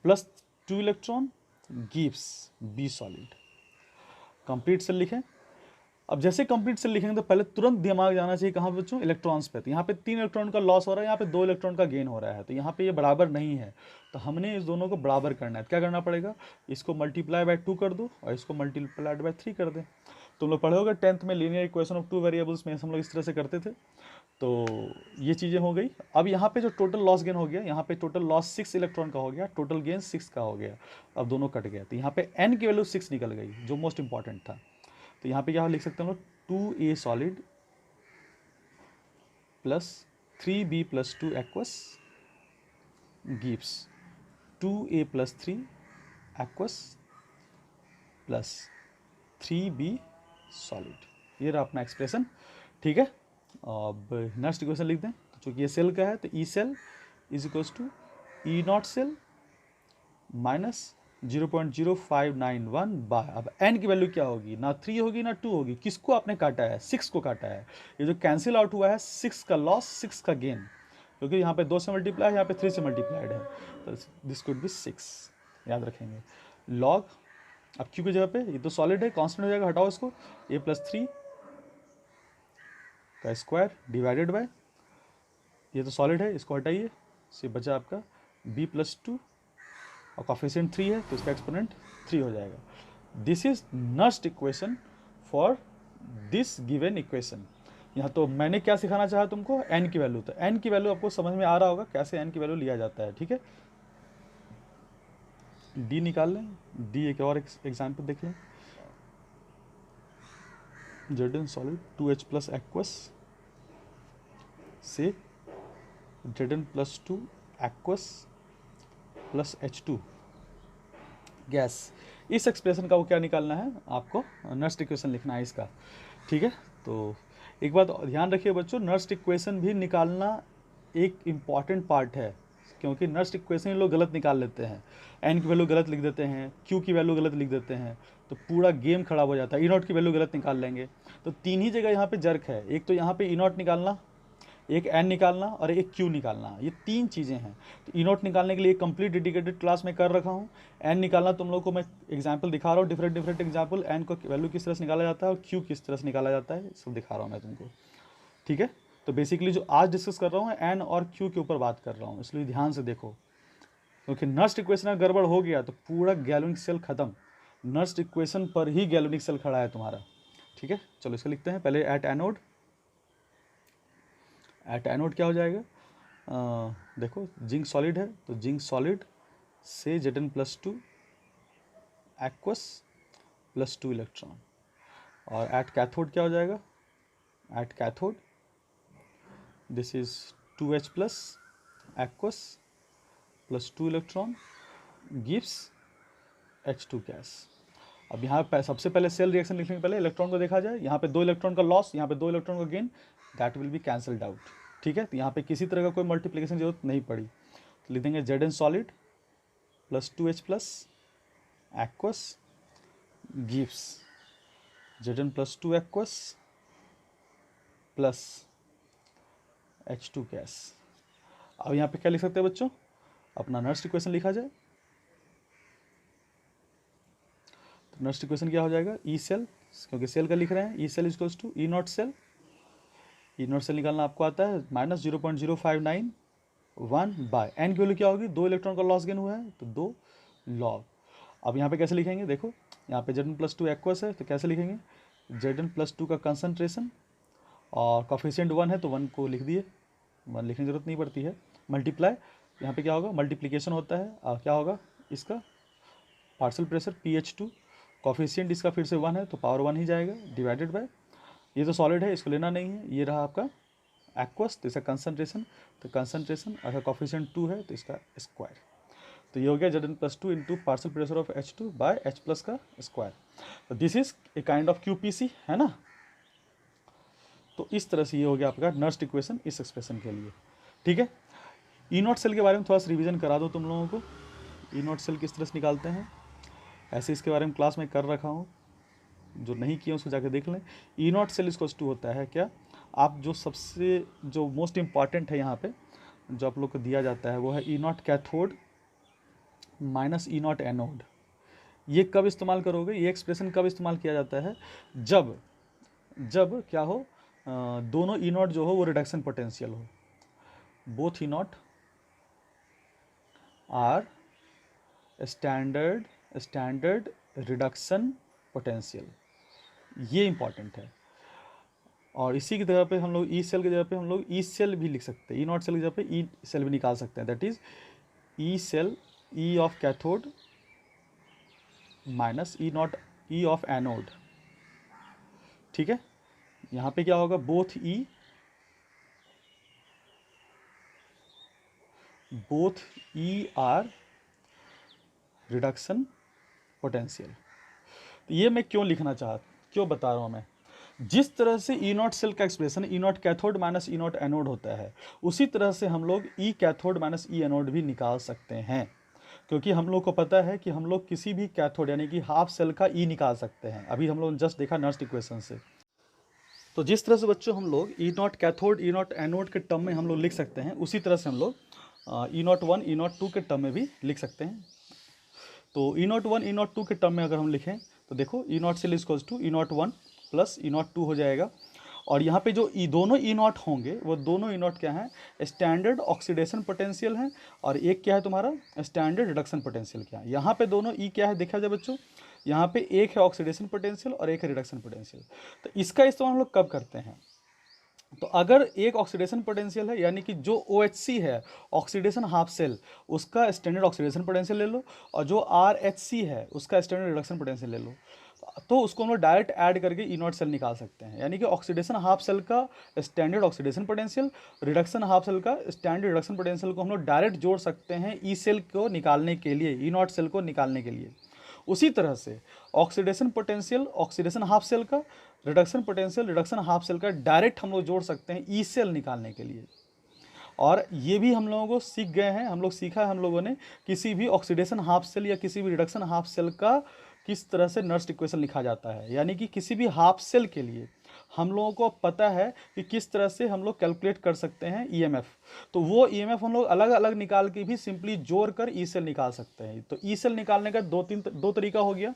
plus 2 electron gives B solid. Complete cell लिखें। अब जैसे कंप्लीट सेल लिखेंगे तो पहले तुरंत दिमाग जाना चाहिए कहाँ पे बच्चों, इलेक्ट्रॉन्स पे। तो यहाँ पे 3 इलेक्ट्रॉन का लॉस हो रहा है, यहाँ पे 2 इलेक्ट्रॉन का गेन हो रहा है, तो यहाँ पे ये बराबर नहीं है, तो हमने इस दोनों को बराबर करना है। क्या करना पड़ेगा, इसको मल्टीप्लाई बाय 2 कर दो और इसको मल्टीप्लाई बाय 3 कर दें। तुम लोग पढ़े होगे 10th में लीनियर इक्वेशन ऑफ 2 वेरिएबल्स में हम लोग इस तरह से करते थे। तो ये चीज़ें हो गई। अब यहाँ पे जो टोटल लॉस गेन हो गया, यहाँ पे टोटल लॉस 6 इलेक्ट्रॉन का हो गया, टोटल गेन 6 का हो गया। अब दोनों कट गया, तो यहाँ पे n की वैल्यू 6 निकल गई, जो मोस्ट इंपॉर्टेंट था। तो यहाँ पे क्या लिख सकते हैं हम लोग, 2A solid plus 3B plus 2 aqueous gives 2A plus 3 aqueous plus 3B solid. ये रहा अपना एक्सप्रेशन, ठीक है। अब नेक्स्ट इक्वेशन लिख दें। तो चूँकि ये सेल का है, तो E cell is equals to E not cell minus 0.0591 by, अब n की वैल्यू क्या होगी, ना 3 होगी ना 2 होगी, किसको आपने काटा है, 6 को काटा है। ये जो कैंसिल आउट हुआ है 6 का लॉस 6 का गेन, क्योंकि यहाँ पे 2 से मल्टीप्लाई है, यहाँ पे 3 से मल्टीप्लाइड है, तो दिस कुड बी 6, याद रखेंगे। लॉग, अब क्यू की जगह पे ये तो सॉलिड है, कांस्टेंट हो जाएगा, हटाओ इसको, a+3 का स्क्वायर डिवाइडेड बाय, ये तो सॉलिड है, इसको हटाइए, से बचा आपका b+2 और कोफिशिएंट 3 है तो इसका एक्सपोनेंट 3 हो जाएगा। This is Nernst equation for this given equation. यहाँ तो मैंने क्या सिखाना चाहा तुमको, n की वैल्यू, तो n की वैल्यू आपको समझ में आ रहा होगा कैसे n की वैल्यू लिया जाता है, ठीक है। d निकाल लें, d एक और एग्जाम्पल देखिए, Z solid 2H plus aqueous से Zn+2 aqueous plus H2 gas. इस एक्सप्रेशन का वो क्या निकालना है आपको, नर्स्ट इक्वेशन लिखना है इसका, ठीक है। तो एक बात ध्यान रखिए बच्चों, नर्स्ट इक्वेशन भी निकालना एक इम्पॉर्टेंट पार्ट है, क्योंकि नर्स्ट इक्वेशन लोग गलत निकाल लेते हैं, n की वैल्यू गलत लिख देते हैं, q की वैल्यू गलत लिख देते हैं, तो पूरा गेम खराब हो जाता है। E0 की वैल्यू गलत निकाल लेंगे, तो तीन ही जगह यहाँ पे जर्क है, एक तो यहाँ पे E0 निकालना, एक n निकालना और एक q निकालना, ये तीन चीज़ें हैं। तो E0 निकालने के लिए कंप्लीट डेडिकेटेड क्लास में कर रखा हूँ। n निकालना तुम लोग को मैं एग्जाम्पल दिखा रहा हूँ, डिफरेंट एग्जाम्पल, n को वैल्यू किस तरह से निकाला जाता है और q किस तरह से निकाला जाता है, सब दिखा रहा हूँ मैं तुमको, ठीक है। तो बेसिकली जो आज डिस्कस कर रहा हूँ n और q के ऊपर बात कर रहा हूँ, इसलिए ध्यान से देखो, क्योंकि नर्स्ट इक्वेशन अगर गड़बड़ हो गया तो पूरा गैलोनिक सेल खत्म, नर्स्ट इक्वेशन पर ही गैलोनिक सेल खड़ा है तुम्हारा, ठीक है। चलो इसको लिखते हैं पहले, एट एनोड, एट एनोड क्या हो जाएगा, देखो जिंक सॉलिड है तो जिंक सॉलिड से Zn+2 एक्वस प्लस 2 इलेक्ट्रॉन, और एट कैथोड क्या हो जाएगा, at cathode this is 2H plus aqueous plus 2 electron gives H2 gas. अब यहाँ पे सबसे पहले सेल रिएक्शन लिखने के पहले इलेक्ट्रॉन को देखा जाए, यहाँ पे 2 इलेक्ट्रॉन का लॉस, यहाँ पे 2 इलेक्ट्रॉन का gain, that will be cancelled out, ठीक है। तो यहाँ पे किसी तरह का कोई मल्टीप्लिकेशन जरूरत नहीं पड़ी, तो लिख देंगे Zn solid plus 2H plus aqueous gives Zn+2 aqueous plus H2 gas. अब यहाँ पे क्या लिख सकते हैं बच्चों, अपना नर्स्ट इक्वेशन लिखा जाए, तो नर्स्ट इक्वेशन क्या हो जाएगा, ई सेल, क्योंकि सेल का लिख रहे हैं, E cell equals to E not cell, E not cell निकालना आपको आता है -0.0591 बाय n की वैल्यू क्या होगी, 2 इलेक्ट्रॉन का लॉस गेन हुआ है तो 2 लॉग। अब यहाँ पे कैसे लिखेंगे, देखो यहाँ पे Zn+2 एक्वस है तो कैसे लिखेंगे, Zn+2 का कंसनट्रेशन, और कोफिशिएंट 1 है तो 1 को लिख दिए, 1 लिखने की जरूरत नहीं पड़ती है, मल्टीप्लाई, यहाँ पे क्या होगा, मल्टीप्लिकेशन होता है, और क्या होगा इसका पार्शियल प्रेशर pH2, कोफिशिएंट इसका फिर से 1 है तो पावर 1 ही जाएगा, डिवाइडेड बाय, ये तो सॉलिड है इसको लेना नहीं है, ये रहा आपका एक्वस, तो इसका कंसनट्रेशन, तो कंसनट्रेशन अगर कोफिशिएंट 2 है तो इसका स्क्वायर, तो ये हो गया Zn+2 into partial pressure of H2 by H plus का स्क्वायर। तो this is a kind of QPC है ना। तो इस तरह से ये हो गया आपका नर्स्ट इक्वेशन इस एक्सप्रेशन के लिए, ठीक है। E0 सेल के बारे में थोड़ा सा रिवीजन करा दो तुम लोगों को, E0 सेल किस तरह से निकालते हैं, ऐसे इसके बारे में क्लास में कर रखा हूँ, जो नहीं किया उसको जाकर देख लें। E0 सेल इक्वल्स टू होता है क्या, आप जो सबसे जो मोस्ट इम्पॉर्टेंट है यहाँ पे जो आप लोग को दिया जाता है वो है E0 cathode minus E0 anode. ये कब इस्तेमाल करोगे, ये एक्सप्रेशन कब इस्तेमाल किया जाता है, जब क्या हो, दोनों E0 जो हो वो रिडक्शन पोटेंशियल हो, both E0 are standard reduction potential, ये इंपॉर्टेंट है। और इसी की जगह पे हम लोग ई सेल की जगह पे हम लोग ई सेल भी लिख सकते हैं, E0 सेल की जगह पे ई सेल भी निकाल सकते हैं, that is E cell, E of cathode minus E of anode, ठीक है। यहाँ पे क्या होगा, both E are reduction potential. तो ये मैं क्यों बता रहा हूँ मैं, जिस तरह से E0 सेल का expression E0 cathode minus E0 anode होता है, उसी तरह से हम लोग ई कैथोड माइनस ई एनोड भी निकाल सकते हैं। क्योंकि हम लोग को पता है कि हम लोग किसी भी कैथोड यानी कि हाफ सेल का ई निकाल सकते हैं। अभी हम लोग जस्ट देखा नर्स्ट इक्वेशन से। तो जिस तरह से बच्चों हम लोग E naught cathode E naught anode के टर्म में हम लोग लिख सकते हैं, उसी तरह से हम लोग E naught one E naught two के टर्म में भी लिख सकते हैं। तो E naught one E naught two के टर्म में अगर हम लिखें तो देखो E not cell equals to E naught one plus E naught two हो जाएगा। और यहाँ पे जो दोनों ई नॉट होंगे वो दोनों ई नॉट क्या हैं, स्टैंडर्ड ऑक्सीडेशन पोटेंशियल हैं, और एक क्या है तुम्हारा स्टैंडर्ड रिडक्शन पोटेंशियल। क्या है यहाँ पे दोनों ई क्या है देखा जाए बच्चों, यहाँ पे एक है ऑक्सीडेशन पोटेंशियल और एक है रिडक्शन पोटेंशियल। तो इसका इस्तेमाल हम लोग कब करते हैं, तो अगर एक ऑक्सीडेशन पोटेंशियल है यानी कि जो OHC है ऑक्सीडेशन हाफ सेल, उसका स्टैंडर्ड ऑक्सीडेशन पोटेंशियल ले लो, और जो RHC है उसका स्टैंडर्ड रिडक्शन पोटेंशियल ले लो, तो उसको हम लोग डायरेक्ट ऐड करके ई नॉट सेल निकाल सकते हैं। यानी कि ऑक्सीडेशन हाफ सेल का standard oxidation potential, reduction half cell का स्टैंडर्ड रिडक्शन पोटेंशियल को हम लोग डायरेक्ट जोड़ सकते हैं ई सेल को निकालने के लिए, ई नॉट सेल को निकालने के लिए। उसी तरह से oxidation potential oxidation half cell का, reduction potential reduction half cell का डायरेक्ट हम लोग जोड़ सकते हैं ई सेल निकालने के लिए। और ये भी हम लोगों को सीख गए हैं, हम लोग सीखा है हम लोगों ने किसी भी ऑक्सीडेशन हाफ सेल या किसी भी रिडक्शन हाफ सेल का किस तरह से नर्स्ट इक्वेशन लिखा जाता है। यानी कि किसी भी हाफ सेल के लिए हम लोगों को पता है कि किस तरह से हम लोग कैलकुलेट कर सकते हैं ईएमएफ। तो वो ईएमएफ हम लोग अलग अलग निकाल के भी सिंपली जोड़ कर ई सेल निकाल सकते हैं। तो ई सेल निकालने का दो तरीका हो गया।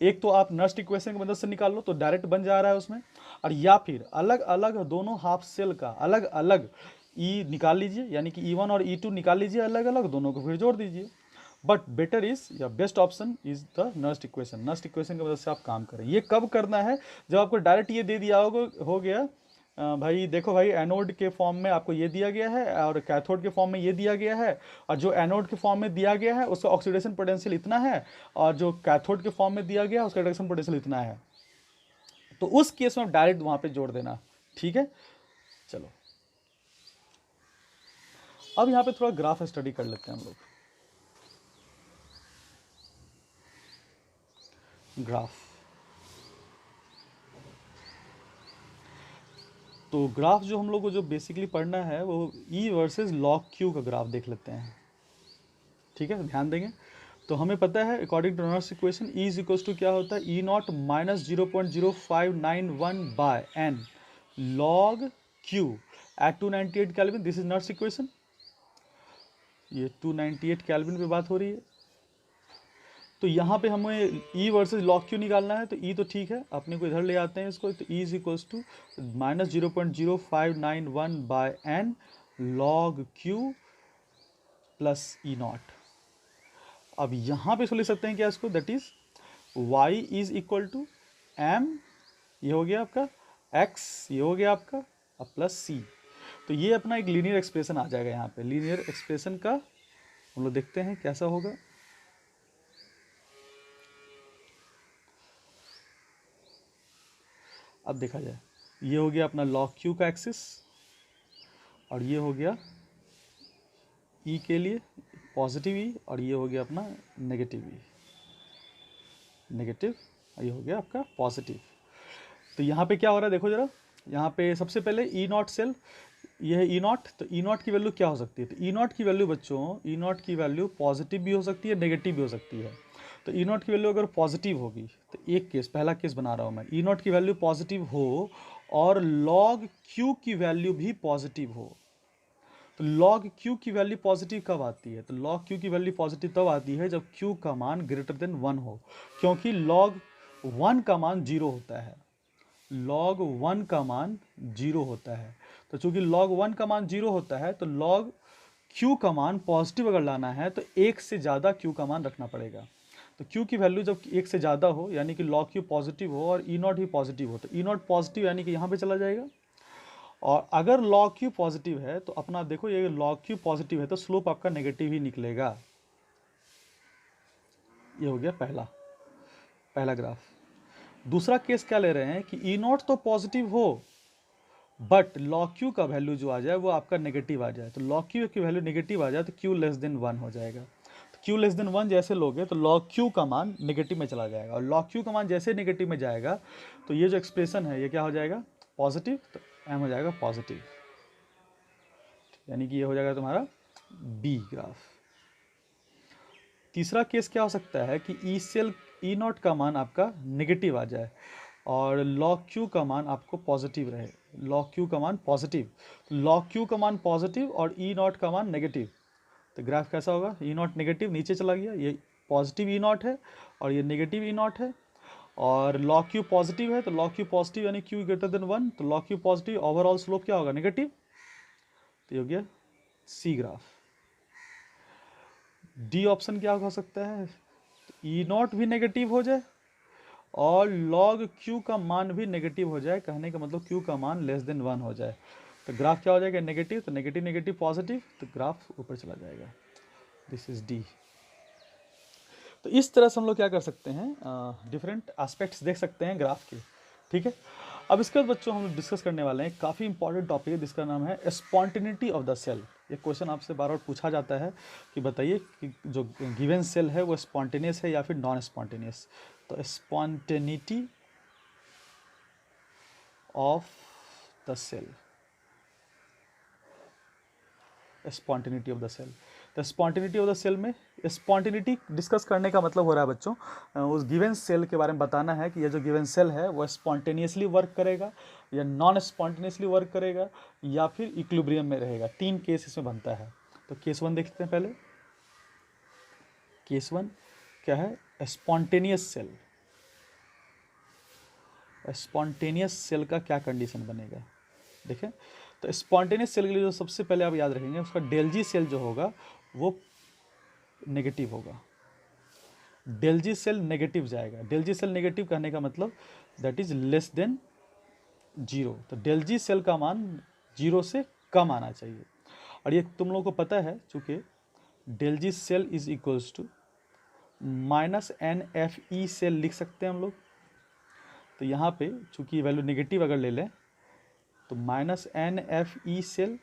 एक तो आप नर्स्ट इक्वेशन की मदद से निकाल लो तो डायरेक्ट बन जा रहा है उसमें, और या फिर अलग अलग दोनों हाफ सेल का अलग अलग ई निकाल लीजिए, यानी कि ई वन और ई टू निकाल लीजिए अलग अलग, दोनों को फिर जोड़ दीजिए। बट बेटर इज या best option is the Nernst equation. Nernst equation की मदद से आप काम करें। ये कब करना है, जब आपको डायरेक्ट ये दे दिया हो गया भाई देखो भाई एनोड के फॉर्म में आपको ये दिया गया है और कैथोड के फॉर्म में ये दिया गया है, और जो एनोड के फॉर्म में दिया गया है उसका ऑक्सीडेशन पोटेंशियल इतना है, और जो कैथोड के फॉर्म में दिया गया है उसका रिडक्शन पोटेंशियल इतना है। तो उस केस में डायरेक्ट वहां पे जोड़ देना, ठीक है। चलो अब यहाँ पे थोड़ा ग्राफ स्टडी कर लेते हैं हम लोग। ग्राफ, तो ग्राफ जो हम लोग को जो बेसिकली पढ़ना है वो ई वर्सेस लॉग क्यू का ग्राफ देख लेते हैं, ठीक है। ध्यान देंगे तो हमें पता है according to Nernst equation E is equals to क्या होता है, E not minus 0.0591 by N log Q at 298 kelvin. This is Nernst equation. ये 298 केल्विन पे बात हो रही है। तो यहाँ पे हमें ई वर्सेज लॉग क्यू निकालना है, तो ई तो ठीक है अपने को इधर ले आते हैं इसको। तो E is equals to minus 0.0591 by N log Q plus E not. अब यहाँ पे इसको लिख सकते हैं क्या इसको, that is Y is equal to M, ये हो गया आपका एक्स, ये हो गया आपका अब प्लस सी। तो ये अपना एक लीनियर एक्सप्रेशन आ जाएगा। यहाँ पे लीनियर एक्सप्रेशन का हम लोग देखते हैं कैसा होगा। अब देखा जाए ये हो गया अपना लॉग क्यू का एक्सिस, और ये हो गया ई के लिए पॉजिटिव ई, और ये हो गया अपना नेगेटिव ई, नेगेटिव, ये हो गया आपका पॉजिटिव। तो यहाँ पे क्या हो रहा है देखो जरा, यहाँ पे सबसे पहले ई नॉट सेल, ये है ई नॉट। तो ई नॉट की वैल्यू क्या हो सकती है, तो ई नॉट की वैल्यू बच्चों, ई नॉट की वैल्यू पॉजिटिव भी हो सकती है नेगेटिव भी हो सकती है। तो ई नॉट की वैल्यू अगर पॉजिटिव होगी तो एक केस, पहला केस बना रहा हूँ मैं, ई नॉट की वैल्यू पॉजिटिव हो और लॉग क्यू की वैल्यू भी पॉजिटिव हो, तो लॉग क्यू की वैल्यू पॉजिटिव कब आती है, तो लॉग क्यू की वैल्यू पॉजिटिव तब आती है जब क्यू का मान ग्रेटर देन 1 हो, क्योंकि लॉग 1 का मान 0 होता है। लॉग 1 का मान 0 होता है। तो चूंकि लॉग 1 का मान 0 होता है तो लॉग क्यू का मान पॉजिटिव अगर लाना है तो 1 से ज़्यादा क्यू का मान रखना पड़ेगा। तो क्यू की वैल्यू जब 1 से ज़्यादा हो यानी कि लॉग क्यू पॉजिटिव हो और ई नॉट भी पॉजिटिव हो, तो ई नॉट पॉजिटिव यानी कि यहाँ पे चला जाएगा। और अगर लॉग क्यू पॉजिटिव है तो अपना देखो ये लॉग क्यू पॉजिटिव है तो स्लोप आपका नेगेटिव ही निकलेगा। ये हो गया पहला ग्राफ। दूसरा केस क्या ले रहे हैं कि ई नॉट तो पॉजिटिव हो बट लॉग क्यू का वैल्यू जो आ जाए वो आपका नेगेटिव आ जाए। तो लॉग क्यू की वैल्यू नेगेटिव आ जाए तो क्यू लेस देन 1 हो जाएगा। तो क्यू लेस देन 1 जैसे लोगे तो लॉग क्यू का मान नेगेटिव में चला जाएगा, और लॉग क्यू का मान जैसे नेगेटिव में जाएगा तो ये जो एक्सप्रेशन है ये क्या हो जाएगा, पॉजिटिव। तो एम हो जाएगा पॉजिटिव, यानी कि ये हो जाएगा तुम्हारा बी ग्राफ। तीसरा केस क्या हो सकता है कि ई सेल ई नॉट का मान आपका नेगेटिव आ जाए और लॉग क्यू का मान आपको पॉजिटिव रहे, लॉग क्यू का मान पॉजिटिव, लॉग क्यू का मान पॉजिटिव और ई नॉट का मान नेगेटिव, तो ग्राफ कैसा होगा, ई नॉट नेगेटिव नीचे चला गया, ये पॉजिटिव ई नॉट है और ये नेगेटिव ई नॉट है, और लॉग क्यू पॉजिटिव है तो लॉग क्यू पॉजिटिव यानी क्यू ग्रेटर देन 1, तो log Q positive, overall slope क्या होगा, नेगेटिव, तो ये हो गया सी ग्राफ। डी ऑप्शन क्या हो सकता है, ई नॉट भी नेगेटिव हो जाए और लॉग क्यू का मान भी नेगेटिव हो जाए, कहने का मतलब क्यू का मान लेस देन 1 हो जाए, तो ग्राफ क्या हो जाएगा, नेगेटिव, तो नेगेटिव नेगेटिव पॉजिटिव, तो ग्राफ ऊपर चला जाएगा, दिस इज डी। तो इस तरह से हम लोग क्या कर सकते हैं, डिफरेंट एस्पेक्ट्स देख सकते हैं ग्राफ के, ठीक है। अब इसके बाद बच्चों हम डिस्कस करने वाले हैं काफ़ी इंपॉर्टेंट टॉपिक है जिसका नाम है स्पॉन्टेनिटी ऑफ द सेल। ये क्वेश्चन आपसे बार बार पूछा जाता है कि बताइए कि जो गिवन सेल है वो स्पॉन्टेनियस है या फिर नॉन स्पॉन्टेनियस, तो spontaneity of the cell, spontaneity of the cell, तो स्पॉन्टेनिटी ऑफ द सेल में स्पॉन्टेनिटी डिस्कस करने का मतलब हो रहा है बच्चों उस गिवन सेल के बारे में बताना है कि ये जो गिवन सेल है वो स्पॉन्टेनियसली वर्क करेगा या नॉन स्पॉन्टेनियसली वर्क करेगा या फिर इक्विलिब्रियम में रहेगा। 3 केस इसमें बनता है, तो केस 1 देखते हैं पहले। केस 1 क्या है, स्पॉन्टेनियस सेल, स्पॉन्टेनियस सेल का क्या कंडीशन बनेगा, देखें तो स्पॉन्टेनियस सेल के लिए जो सबसे पहले आप याद रखेंगे उसका डेल जी सेल जो होगा वो नेगेटिव होगा, डेल जी सेल नेगेटिव जाएगा, डेल जी सेल नेगेटिव कहने का मतलब दैट इज लेस देन 0, तो डेल जी सेल का मान 0 से कम आना चाहिए, और ये तुम लोगों को पता है चूँकि del G cell is equals to -NFE cell लिख सकते हैं हम लोग, तो यहाँ पे चूँकि वैल्यू नेगेटिव अगर ले लें तो -NFE सेल,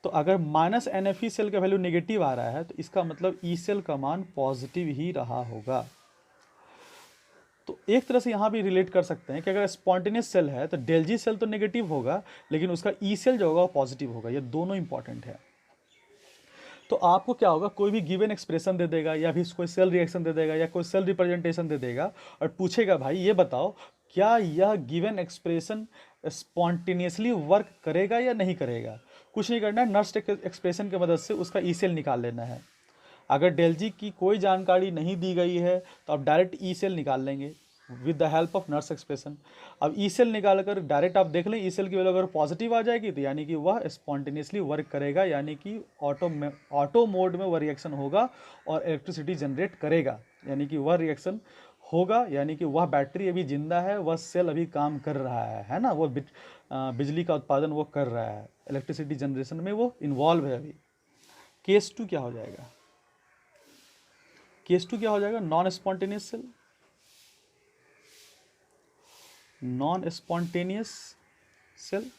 तो अगर -NFE सेल का वैल्यू नेगेटिव आ रहा है तो इसका मतलब ई सेल का मान पॉजिटिव ही रहा होगा। तो एक तरह से यहाँ भी रिलेट कर सकते हैं कि अगर स्पॉन्टेनियस सेल है तो डेल जी सेल तो नेगेटिव होगा लेकिन उसका ई सेल जो होगा वो पॉजिटिव होगा, ये दोनों इंपॉर्टेंट है। तो आपको क्या होगा, कोई भी गिवन एक्सप्रेशन दे देगा या भी कोई सेल रिएक्शन दे देगा या कोई सेल रिप्रेजेंटेशन दे देगा और पूछेगा भाई ये बताओ क्या यह गिवन एक्सप्रेशन स्पॉन्टेनियसली वर्क करेगा या नहीं करेगा, कुछ नहीं करना है, नर्स एक्सप्रेशन की मदद से उसका ई सेल निकाल लेना है। अगर डेल जी की कोई जानकारी नहीं दी गई है तो आप डायरेक्ट ई सेल निकाल लेंगे with the help of nurse expression. अब ई सेल निकाल कर डायरेक्ट आप देख लें, ई सेल की वैल्यू अगर पॉजिटिव आ जाएगी तो यानी कि वह स्पॉन्टेनियसली वर्क करेगा, यानी कि ऑटो मोड में वह रिएक्शन होगा और इलेक्ट्रिसिटी जनरेट करेगा, यानी कि वह रिएक्शन होगा, यानी कि वह बैटरी अभी जिंदा है, वह सेल अभी काम कर रहा है ना, वो बिजली का उत्पादन वो कर रहा है, इलेक्ट्रिसिटी जनरेशन में वो इन्वॉल्व है अभी। केस 2 क्या हो जाएगा, केस 2 क्या हो जाएगा, non spontaneous cell, non spontaneous cell,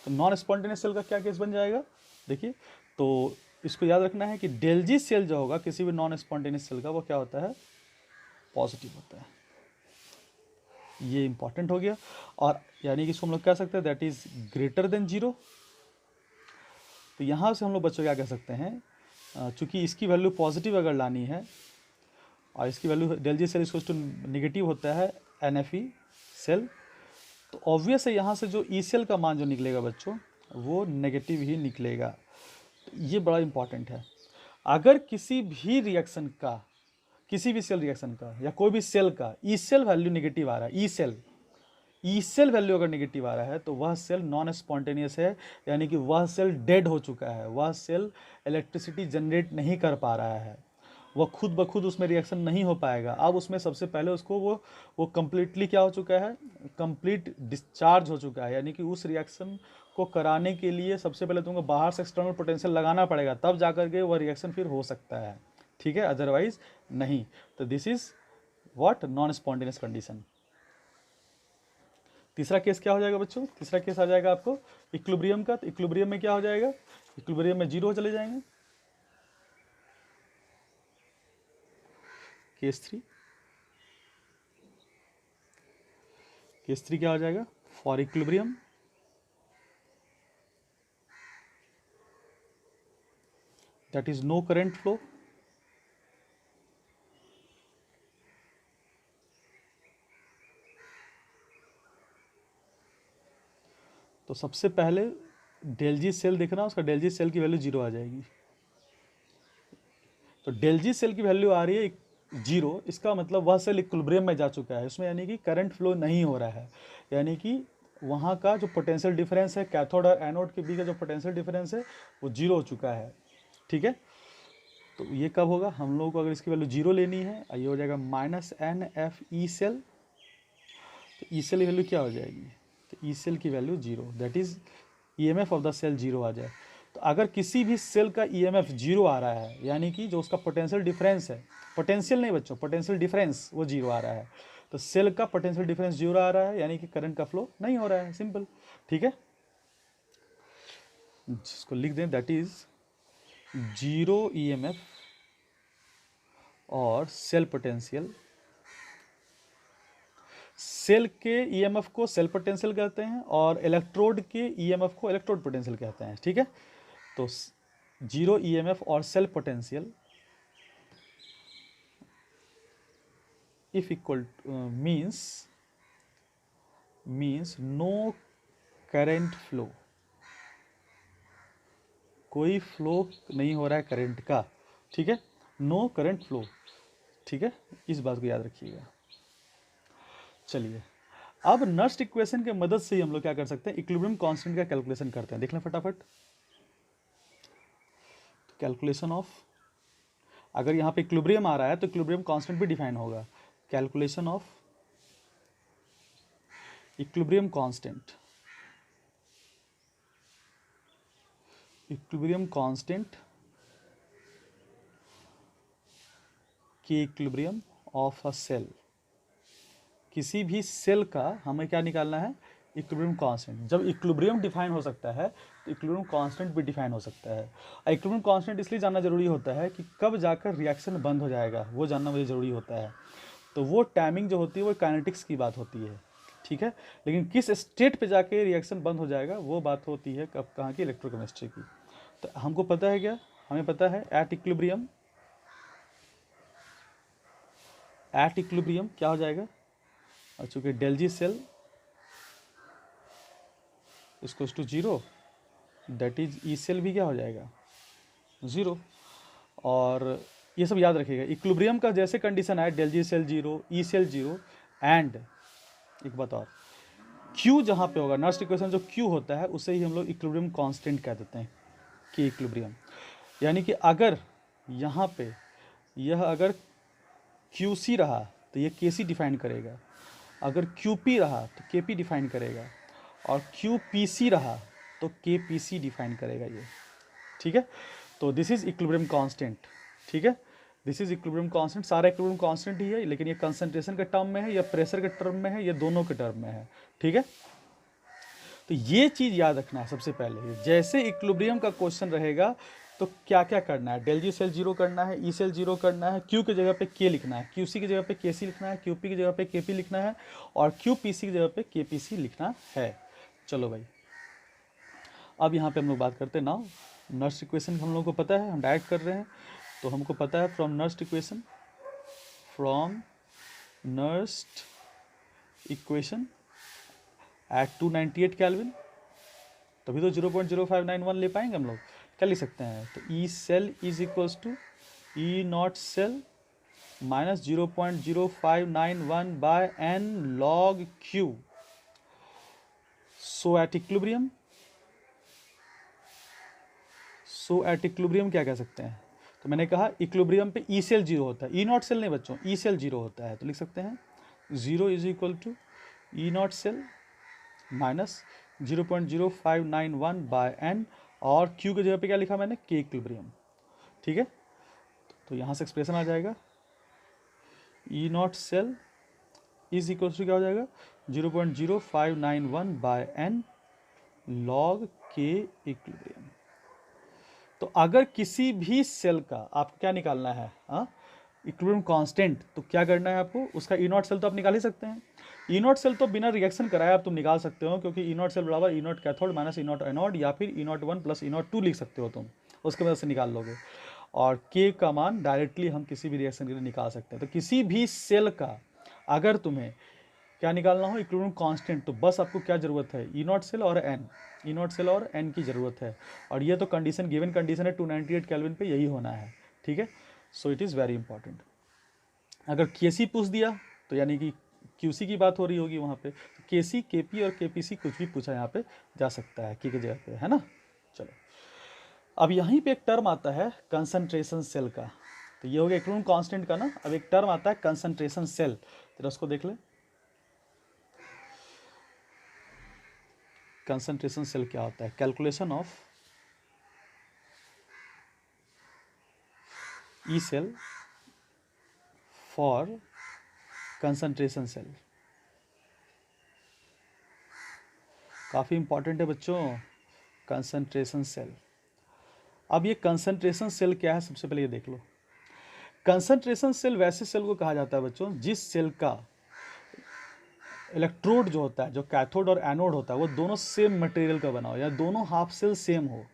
तो नॉन स्पॉन्टेनियस सेल का क्या केस बन जाएगा, देखिए तो इसको याद रखना है कि डेल जी सेल जो होगा किसी भी नॉन स्पॉन्टेनियस सेल का वो क्या होता है, पॉजिटिव होता है, ये इंपॉर्टेंट हो गया, और यानी कि इसको हम लोग कह सकते हैं दैट इज ग्रेटर देन 0। तो यहाँ से हम लोग बच्चों क्या कह सकते हैं, चूंकि इसकी वैल्यू पॉजिटिव अगर लानी है और इसकी value del G cell equals to negative होता है NFE सेल, तो ऑब्वियस है यहाँ से जो ई सेल का मान जो निकलेगा बच्चों वो नेगेटिव ही निकलेगा, तो ये बड़ा इंपॉर्टेंट है। अगर किसी भी रिएक्शन का, किसी भी सेल रिएक्शन का या कोई भी सेल का ई सेल वैल्यू नेगेटिव आ रहा है, ई सेल वैल्यू अगर नेगेटिव आ रहा है तो वह सेल नॉन स्पॉन्टेनियस है, यानी कि वह सेल डेड हो चुका है, वह सेल इलेक्ट्रिसिटी जनरेट नहीं कर पा रहा है, वह खुद ब खुद उसमें रिएक्शन नहीं हो पाएगा। अब उसमें सबसे पहले उसको वो कम्प्लीटली क्या हो चुका है, कंप्लीट डिस्चार्ज हो चुका है, यानी कि उस रिएक्शन को कराने के लिए सबसे पहले तुमको बाहर से एक्सटर्नल पोटेंशियल लगाना पड़ेगा, तब जाकर के वह रिएक्शन फिर हो सकता है, ठीक है, अदरवाइज नहीं। तो this is what, non spontaneous condition. तीसरा केस क्या हो जाएगा बच्चों, तीसरा केस आ जाएगा आपको इक्विलिब्रियम का, तो इक्विलिब्रियम में क्या हो जाएगा, इक्विलिब्रियम में 0 चले जाएंगे। केस 3, केस 3 क्या हो जाएगा, for equilibrium that is no current flow, तो सबसे पहले डेल जी सेल देखना, उसका डेल जी सेल की वैल्यू 0 आ जाएगी। तो डेल जी सेल की वैल्यू आ रही है 0, इसका मतलब वह सेल इक्विलिब्रियम में जा चुका है, उसमें यानी कि करंट फ्लो नहीं हो रहा है, यानी कि वहाँ का जो पोटेंशियल डिफरेंस है कैथोड और एनोड के बीच का जो पोटेंशियल डिफरेंस है वो 0 हो चुका है। ठीक है, तो ये कब होगा, हम लोगों को अगर इसकी वैल्यू 0 लेनी है, ये हो जाएगा -NF E सेल। तो ई सेल की वैल्यू क्या हो जाएगी, तो ई सेल की value 0, that is EMF of the cell 0 आ जाए। तो अगर किसी भी सेल का EMF 0 आ रहा है, यानी कि जो उसका पोटेंशियल डिफरेंस है, पोटेंशियल नहीं बच्चों, पोटेंशियल डिफरेंस वो 0 आ रहा है, तो सेल का पोटेंशियल डिफरेंस 0 आ रहा है, यानी कि करंट का फ्लो नहीं हो रहा है, सिंपल। ठीक है, इसको लिख दें, दैट इज 0 EMF और सेल पोटेंशियल। सेल के EMF को सेल पोटेंशियल कहते हैं और इलेक्ट्रोड के EMF को इलेक्ट्रोड पोटेंशियल कहते हैं। ठीक है, तो 0 EMF और cell potential if equal means no current flow, कोई फ्लो नहीं हो रहा है करंट का। ठीक है, नो करंट फ्लो। ठीक है, इस बात को याद रखिएगा। चलिए, अब नर्स्ट इक्वेशन के मदद से ही हम लोग क्या कर सकते हैं, इक्विलिब्रियम कांस्टेंट का कैलकुलेशन करते हैं। देख लें फटाफट, कैलकुलेशन ऑफ, अगर यहाँ पे इक्विलिब्रियम आ रहा है तो इक्विलिब्रियम कांस्टेंट भी डिफाइन होगा। Calculation of equilibrium constant, equilibrium constant के इक्विलिब्रियम ऑफ अ सेल, किसी भी सेल का हमें क्या निकालना है, इक्विलिब्रियम कांस्टेंट। जब इक्विलिब्रियम डिफाइन हो सकता है तो इक्विलिब्रियम कांस्टेंट भी डिफाइन हो सकता है। इक्विलिब्रियम कांस्टेंट इसलिए जानना जरूरी होता है कि कब जाकर रिएक्शन बंद हो जाएगा, वो जानना मुझे जरूरी होता है। तो वो टाइमिंग जो होती है वो काइनेटिक्स की बात होती है। ठीक है, लेकिन किस स्टेट पे जाके रिएक्शन बंद हो जाएगा वो बात होती है कब, कहाँ की, इलेक्ट्रोकेमिस्ट्री की। तो हमको पता है क्या, हमें पता है एट इक्विलिब्रियम क्या हो जाएगा, और चूंकि del G cell equals to 0, that is E cell भी क्या हो जाएगा 0। और ये सब याद रखिएगा, इक्विलिब्रियम का जैसे कंडीशन है del G cell 0, E cell 0, and एक बात और, क्यू जहाँ पे होगा, नर्स्ट इक्वेशन जो क्यू होता है उसे ही हम लोग इक्विलिब्रियम कांस्टेंट कह देते हैं, कि इक्विलिब्रियम। यानी कि अगर यहाँ पे यह अगर QC रहा तो ये KC डिफाइन करेगा, अगर QP रहा तो KP डिफाइन करेगा, और QPC रहा तो KPC डिफाइन करेगा ये। ठीक है, तो दिस इज इक्विलिब्रियम कांस्टेंट। ठीक है, दिस इज इक्विलिब्रियम कांस्टेंट, सारा इक्विलिब्रियम कांस्टेंट ही है, लेकिन ये कंसंट्रेशन के टर्म में है या प्रेशर के टर्म में है, ये दोनों के टर्म में है। ठीक है, तो ये चीज़ याद रखना है सबसे पहले, जैसे इक्विलिब्रियम का क्वेश्चन रहेगा तो क्या क्या करना है, डेल जी सेल 0 करना है, ई सेल 0 करना है, क्यू की जगह पे के लिखना है, QC की जगह पे KC लिखना है, QP की जगह पे KP लिखना है, और QPC की जगह पे KPC लिखना है। चलो भाई, अब यहाँ पे हम लोग बात करते हैं नाउ नर्स्ट इक्वेशन। हम लोग को पता है, हम डायरेक्ट कर रहे हैं, तो हमको पता है from Nernst equation at 298 kelvin, तभी तो 0.0591 ले पाएंगे हम लोग। क्या लिख सकते हैं, तो E cell is equals to E not cell minus 0.0591 by n log Q। So at equilibrium क्या कह सकते हैं, तो मैंने कहा इक्विलिब्रियम पे ई सेल 0 होता है, ई नॉट सेल नहीं बच्चों, ई सेल 0 होता है, तो लिख सकते हैं 0 is equal to E not cell minus 0.0591 by n, और Q की जगह पे क्या लिखा मैंने, के इक्विलिब्रियम। ठीक है, तो यहाँ से एक्सप्रेशन आ जाएगा E not cell is equal to क्या हो जाएगा 0.0591 by n log K equilibrium. तो अगर किसी भी सेल का आपको क्या निकालना है, इक्विलिब्रियम कांस्टेंट, तो क्या करना है आपको, उसका ई नॉट सेल तो आप निकाल ही सकते हैं। ई नॉट सेल तो बिना रिएक्शन कराए आप तुम निकाल सकते हो, क्योंकि ई नॉट सेल बराबर E naught cathode minus E naught anode, या फिर E naught 1 plus E naught 2 लिख सकते हो तुम, उसके वजह से निकाल लोगे। और के का मान डायरेक्टली हम किसी भी रिएक्शन के लिए निकाल सकते हैं। तो किसी भी सेल का अगर तुम्हें क्या निकालना हो, इक्विलिब्रियम कांस्टेंट, तो बस आपको क्या ज़रूरत है, ई नॉट सेल और एन, ई नॉट सेल और एन की ज़रूरत है। और ये तो कंडीशन, गिवन कंडीशन है 298 केल्विन पे यही होना है, ठीक है। So it is very important. अगर केसी पूछ दिया तो यानी कि क्यूसी की बात हो रही होगी वहाँ पे, तो केसी, केपी और केपीसी कुछ भी पूछा यहाँ पे जा सकता है की जगह पे, है ना। चलो, अब यहीं पे एक टर्म आता है कंसंट्रेशन सेल का, तो ये हो गया इक्विलिब्रियम कांस्टेंट का ना। अब एक टर्म आता है कंसंट्रेशन सेल, तो उसको देख ले। कंसंट्रेशन सेल क्या होता है, calculation of E cell for concentration cell. काफ़ी इंपॉर्टेंट है बच्चों, कंसंट्रेशन सेल। अब ये कंसंट्रेशन सेल क्या है, सबसे पहले ये देख लो। कंसंट्रेशन सेल वैसे सेल को कहा जाता है बच्चों जिस सेल का इलेक्ट्रोड जो होता है, जो कैथोड और एनोड होता है, वो दोनों सेम मटेरियल का बना हो, या दोनों हाफ सेल सेम हो।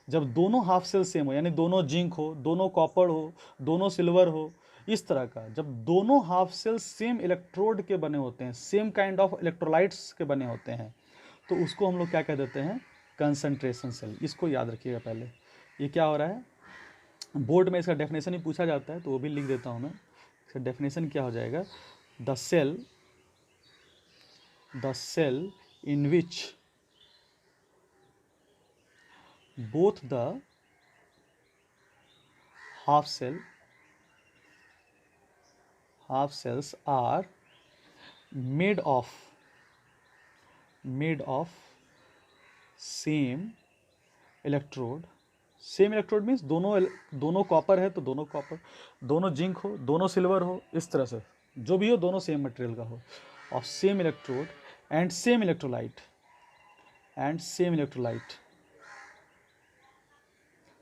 जब दोनों हाफ सेल सेम हो, यानी दोनों जिंक हो, दोनों कॉपर हो, दोनों सिल्वर हो, इस तरह का, जब दोनों हाफ सेल सेम इलेक्ट्रोड के बने होते हैं, सेम काइंड ऑफ इलेक्ट्रोलाइट्स के बने होते हैं, तो उसको हम लोग क्या कह देते हैं, कंसंट्रेशन सेल। इसको याद रखिएगा पहले। ये क्या हो रहा है, बोर्ड में इसका डेफिनेशन ही पूछा जाता है, तो वो भी लिख देता हूँ मैं। इसका डेफिनेशन क्या हो जाएगा, the cell in which both the half cells are made of same electrode। Same electrode means दोनों कॉपर है तो दोनों कॉपर, दोनों जिंक हो, दोनों सिल्वर हो, इस तरह से जो भी हो दोनों सेम मटेरियल का हो, of same electrode and same electrolyte,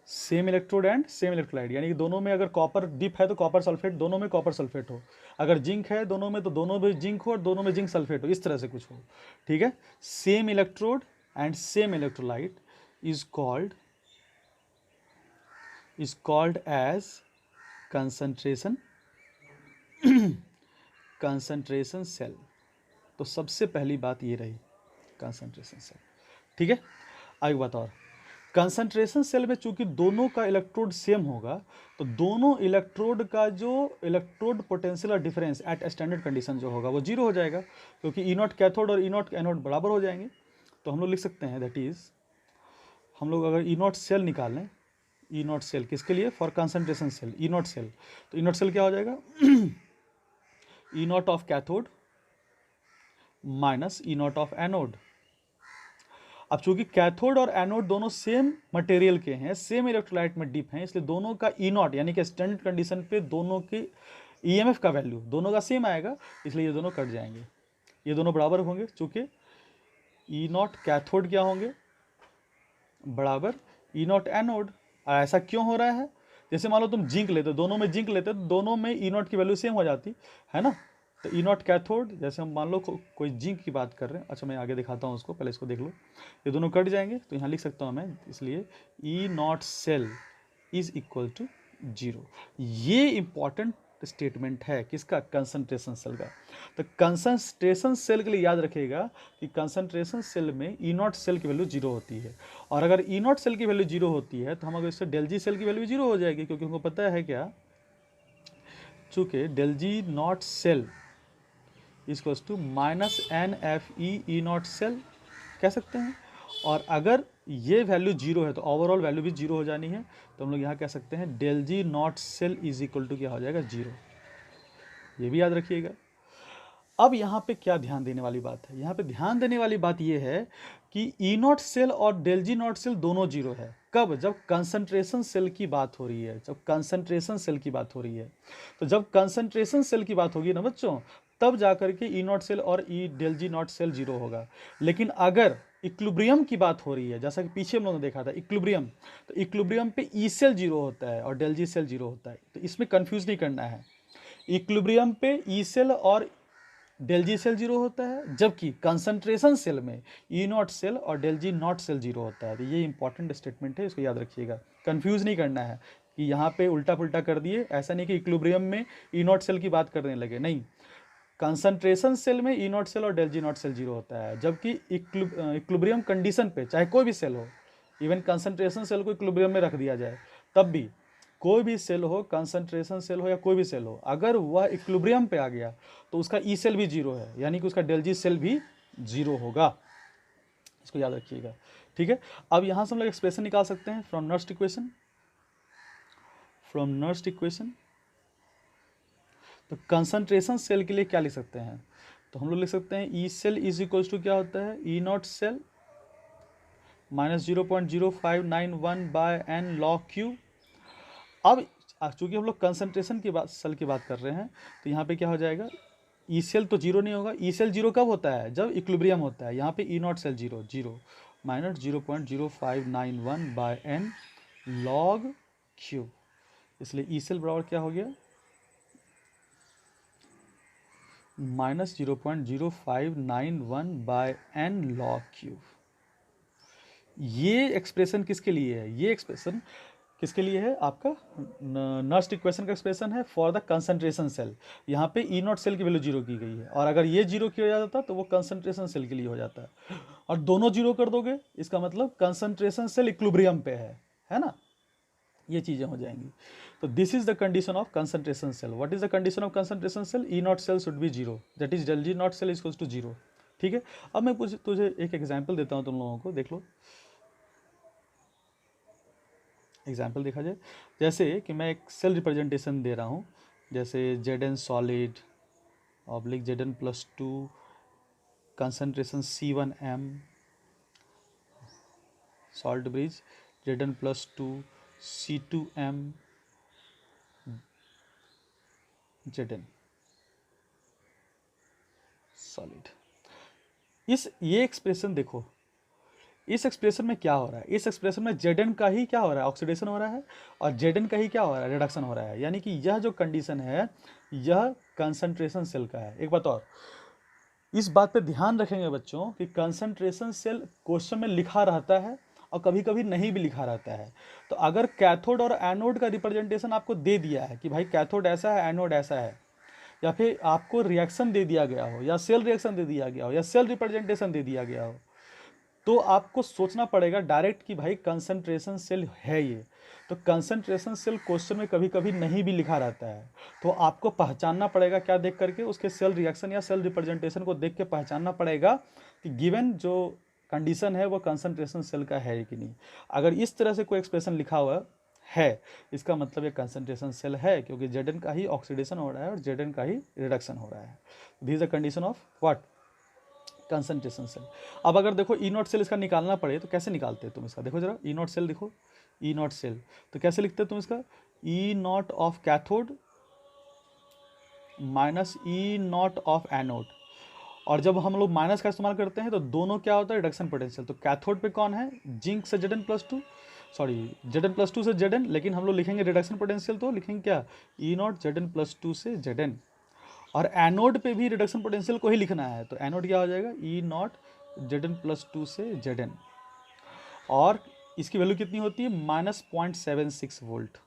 same electrode and same electrolyte, यानी कि दोनों में अगर कॉपर डिप है तो कॉपर सल्फेट, दोनों में कॉपर सल्फेट हो। अगर जिंक है दोनों में, तो दोनों में जिंक हो और दोनों में जिंक सल्फेट हो, इस तरह से कुछ हो, ठीक है। Same electrode and same electrolyte is called as concentration cell. तो सबसे पहली बात ये रही कंसंट्रेशन सेल, ठीक है। आगे बात और, कंसंट्रेशन सेल में चूंकि दोनों का इलेक्ट्रोड सेम होगा, तो दोनों इलेक्ट्रोड का जो electrode potential difference at standard condition जो होगा वो जीरो हो जाएगा, क्योंकि ई नॉट कैथोड और ई नॉट एनोड बराबर हो जाएंगे। तो हम लोग लिख सकते हैं दैट इज, हम लोग अगर ई नॉट सेल निकालें, ई नॉट सेल किसके लिए, for concentration cell, E not cell, तो ई नॉट सेल क्या हो जाएगा, E not of cathode minus E not of anode. अब चूंकि कैथोड और एनोड दोनों सेम मटेरियल के हैं, सेम इलेक्ट्रोलाइट में डिप हैं, इसलिए दोनों का ई नॉट यानी कि स्टैंडर्ड कंडीशन पे दोनों के ईएमएफ का वैल्यू दोनों का सेम आएगा, इसलिए ये दोनों कट जाएंगे, ये दोनों बराबर होंगे। चूंकि ई नॉट कैथोड क्या होंगे, बराबर ई नॉट एनोड। ऐसा क्यों हो रहा है, जैसे मान लो तुम जिंक लेते, दोनों में जिंक लेते, तो दोनों में ई नॉट की वैल्यू सेम हो जाती है ना। तो ई नॉट कैथोड, जैसे हम मान लो कोई जिंक की बात कर रहे हैं, अच्छा मैं आगे दिखाता हूँ उसको, पहले इसको देख लो, ये दोनों कट जाएंगे, तो यहाँ लिख सकता हूँ मैं, इसलिए E not cell is equal to zero. ये इंपॉर्टेंट स्टेटमेंट है किसका, कंसंट्रेशन सेल का। तो कंसंट्रेशन सेल के लिए याद रखिएगा कि कंसंट्रेशन सेल में ई नॉट सेल की वैल्यू जीरो होती है, और अगर ई नॉट सेल की वैल्यू जीरो होती है तो हम अगर इससे डेल जी सेल की वैल्यू जीरो हो जाएगी, क्योंकि हमको पता है क्या, चूंकि del G naught cell equals to minus N F E not cell कह सकते हैं। और अगर ये वैल्यू जीरो है तो ओवरऑल वैल्यू भी जीरो हो जानी है, तो हम लोग यहाँ कह सकते हैं del G naught cell is equal to क्या हो जाएगा, जीरो। ये भी याद रखिएगा। अब यहाँ पे क्या ध्यान देने वाली बात है, यहाँ पे ध्यान देने वाली बात ये है कि ई नॉट सेल और डेल जी नॉट सेल दोनों जीरो है। कब, जब कंसंट्रेशन सेल की बात हो रही है, जब कंसंट्रेशन सेल की बात हो रही है। तो जब कंसंट्रेशन सेल की बात होगी ना बच्चों, तब जाकर के ई नॉट सेल और E del G naught cell zero होगा। लेकिन अगर इक्विलिब्रियम की बात हो रही है, जैसा कि पीछे हम लोगों ने देखा था इक्विलिब्रियम, तो इक्विलिब्रियम पे ई सेल जीरो होता है और डेल जी सेल जीरो होता है, तो इसमें कंफ्यूज नहीं करना है। इक्विलिब्रियम पे ई सेल और डेल जी सेल जीरो होता है, जबकि कंसंट्रेशन सेल में ई नॉट सेल और del G naught cell zero होता है। तो ये इंपॉर्टेंट स्टेटमेंट है, इसको याद रखिएगा, कंफ्यूज नहीं करना है कि यहाँ पे उल्टा पुल्टा कर दिए। ऐसा नहीं कि इक्विलिब्रियम में ई नॉट सेल की बात करने लगे, नहीं, कंसंट्रेशन सेल में ई नॉट सेल और del G naught cell zero होता है, जबकि इक्विलिब्रियम कंडीशन पे चाहे कोई भी सेल हो, इवन कंसंट्रेशन सेल को इक्विलिब्रियम में रख दिया जाए तब भी कोई भी सेल हो, कंसंट्रेशन सेल हो या कोई भी सेल हो, अगर वह इक्विलिब्रियम पे आ गया तो उसका ई सेल भी जीरो है, यानी कि उसका डेल जी सेल भी जीरो होगा। इसको याद रखिएगा, ठीक है। अब यहाँ से हम लोग एक्सप्रेशन निकाल सकते हैं from Nernst equation. From Nernst equation तो कंसंट्रेशन सेल के लिए क्या लिख सकते हैं, तो हम लोग लिख सकते हैं E cell is equals to क्या होता है, E not cell minus 0.0591 by N log Q. अब चूंकि हम लोग कंसंट्रेशन की बात सेल की बात कर रहे हैं तो यहाँ पे क्या हो जाएगा, ई सेल तो जीरो नहीं होगा। ई सेल जीरो कब होता है, जब इक्विलिब्रियम होता है। यहाँ पे E not cell zero zero minus 0.0591 by N log Q, इसलिए ई सेल बराबर क्या हो गया, minus 0.0591 by N log cube. ये एक्सप्रेशन किसके लिए है, ये एक्सप्रेशन किसके लिए है, आपका नर्स्ट इक्वेशन का एक्सप्रेशन है फॉर द कंसंट्रेशन सेल। यहाँ पे ई नॉट सेल की वैल्यू जीरो की गई है, और अगर ये जीरो किया जाता तो वो कंसंट्रेशन सेल के लिए हो जाता है, और दोनों जीरो कर दोगे इसका मतलब कंसंट्रेशन सेल इक्विलिब्रियम पे है ना, ये चीज़ें हो जाएंगी। तो this is the condition of concentration cell. What is the condition of concentration cell, E not cell should be zero, that is del G naught cell is equals to zero, ठीक है। अब मैं तुझे एक एग्जाम्पल देता हूँ तुम लोगों को, देख लो एग्जाम्पल देखा जाए। जैसे कि मैं एक सेल रिप्रेजेंटेशन दे रहा हूँ, जैसे Z N solid oblique Z N plus two concentration C1M salt bridge Z N plus two C2M Z N solid. ये एक्सप्रेशन देखो, इस एक्सप्रेशन में क्या हो रहा है, इस एक्सप्रेशन में जेड का ही क्या हो रहा है, ऑक्सीडेशन हो रहा है, और जेड का ही क्या हो रहा है, रिडक्शन हो रहा है। यानी कि यह जो कंडीशन है यह कंसंट्रेशन सेल का है। एक बात और, इस बात पे ध्यान रखेंगे बच्चों कि कंसंट्रेशन सेल क्वेश्चन में लिखा रहता है और कभी कभी नहीं भी लिखा रहता है। तो अगर कैथोड और एनोड का रिप्रेजेंटेशन आपको दे दिया है कि भाई कैथोड ऐसा है एनोड ऐसा है, या फिर आपको रिएक्शन दे दिया गया हो, या सेल रिएक्शन दे दिया गया हो, या सेल रिप्रेजेंटेशन दे दिया गया हो, तो आपको सोचना पड़ेगा डायरेक्ट कि भाई कंसंट्रेशन सेल है ये। तो कंसंट्रेशन सेल क्वेश्चन में कभी कभी नहीं भी लिखा रहता है, तो आपको पहचानना पड़ेगा क्या देख करके, उसके सेल रिएक्शन या सेल रिप्रेजेंटेशन को देख के पहचानना पड़ेगा कि गिवन जो कंडीशन है वो कंसंट्रेशन सेल का है कि नहीं। अगर इस तरह से कोई एक्सप्रेशन लिखा हुआ है इसका मतलब ये कंसंट्रेशन सेल है, क्योंकि जेड का ही ऑक्सीडेशन हो रहा है और जेड का ही रिडक्शन हो रहा है। This is the condition of what, concentration cell. अब अगर देखो ई नॉट सेल इसका निकालना पड़े तो कैसे निकालते हैं तुम इसका, देखो जरा ई नॉट सेल देखो, ई नॉट सेल तो कैसे लिखते हैं तुम इसका, E not of cathode minus E not of anode. और जब हम लोग माइनस का इस्तेमाल करते हैं तो दोनों क्या होता है, रिडक्शन पोटेंशियल। तो कैथोड पे कौन है, जिंक से Z N plus two, sorry Z N plus two से जेड एन, लेकिन हम लोग लिखेंगे रिडक्शन पोटेंशियल तो लिखेंगे क्या, E naught Z N plus two से जेड एन। और एनोड पे भी रिडक्शन पोटेंशियल को ही लिखना है, तो एनोड क्या हो जाएगा, E naught Z N plus two से जेड एन, और इसकी वैल्यू कितनी होती है, -0.76 वोल्ट,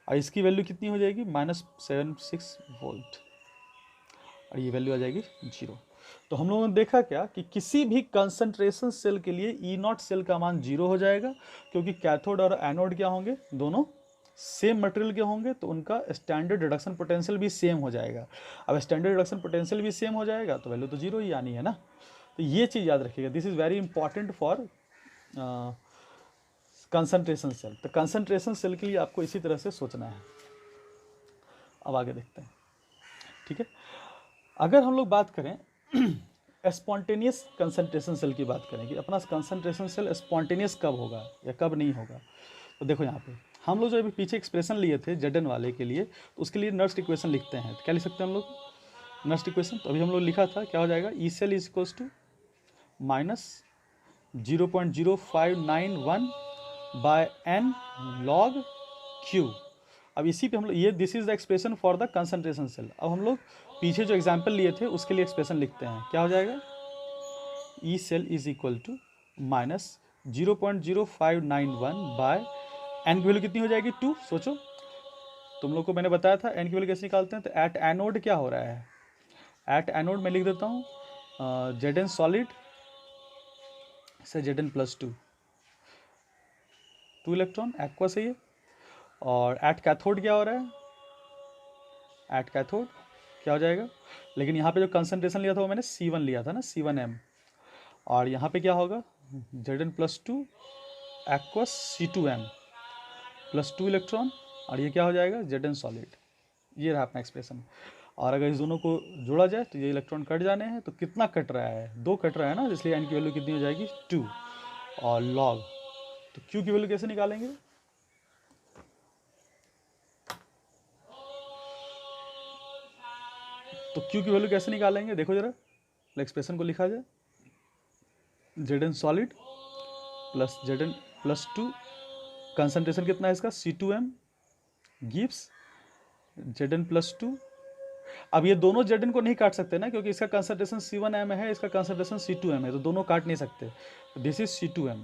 और इसकी वैल्यू कितनी हो जाएगी, -76 वोल्ट, और ये वैल्यू आ जाएगी जीरो। तो हम लोगों ने देखा क्या कि किसी भी कंसंट्रेशन सेल के लिए ई नॉट सेल का मान जीरो हो जाएगा, क्योंकि कैथोड और एनोड क्या होंगे, दोनों सेम मटेरियल के होंगे, तो उनका स्टैंडर्ड रिडक्शन पोटेंशियल भी सेम हो जाएगा। अब स्टैंडर्ड रिडक्शन पोटेंशियल भी सेम हो जाएगा तो वैल्यू तो जीरो ही आनी है ना। तो ये चीज़ याद रखिएगा, this is very important for concentration cell. तो कंसंट्रेशन सेल के लिए आपको इसी तरह से सोचना है। अब आगे देखते हैं, ठीक है। अगर हम लोग बात करें स्पॉन्टेनियस कंसंट्रेशन सेल की बात करें कि अपना कंसंट्रेशन सेल स्पॉन्टेनियस कब होगा या कब नहीं होगा, तो देखो यहाँ पे हम लोग जो अभी पीछे एक्सप्रेशन लिए थे जेडन वाले के लिए, तो उसके लिए नर्स्ट इक्वेशन लिखते हैं। तो क्या लिख सकते हैं हम लोग, नर्स्ट इक्वेशन तो अभी हम लोग लिखा था, क्या हो जाएगा, E cell is equals to minus 0.0591 by N log Q. अब इसी पे हम लोग ये this is the expression for the concentration cell. अब हम लोग पीछे जो एग्जाम्पल लिए थे उसके लिए एक्सप्रेशन लिखते हैं, क्या हो जाएगा, E cell is equal to minus 0.0591 by N की वैल्यू कितनी हो जाएगी, 2। सोचो तुम लोग को मैंने बताया था एन की वैल्यू कैसे निकालते हैं, तो एट एनोड क्या हो रहा है, एट एनोड मैं लिख देता हूँ Zn सॉलिड से Zn plus two electron aqua से ये। और एट कैथोड क्या हो रहा है, एट कैथोड क्या हो जाएगा, लेकिन यहाँ पे जो कंसंट्रेशन लिया था वो मैंने C1 लिया था ना, C1M। और यहाँ पे क्या होगा, Zn plus two aqueous C2M plus two electron, और ये क्या हो जाएगा Zn सॉलिड। ये रहा अपना एक्सप्रेशन। और अगर इस दोनों को जोड़ा जाए तो ये इलेक्ट्रॉन कट जाने हैं, तो कितना कट रहा है, 2 कट रहा है ना, इसलिए n की वैल्यू कितनी हो जाएगी 2। और लॉग, तो q की वैल्यू कैसे निकालेंगे, तो q की वैल्यू कैसे निकालेंगे, देखो जरा एक्सप्रेशन को लिखा जाए, Zn solid plus Zn plus two, concentration कितना है इसका C2M gives Zn plus two. अब ये दोनों Zn को नहीं काट सकते ना, क्योंकि इसका कंसंट्रेशन C1M है, इसका कंसंट्रेशन C2M है, तो दोनों काट नहीं सकते। दिस इज C2M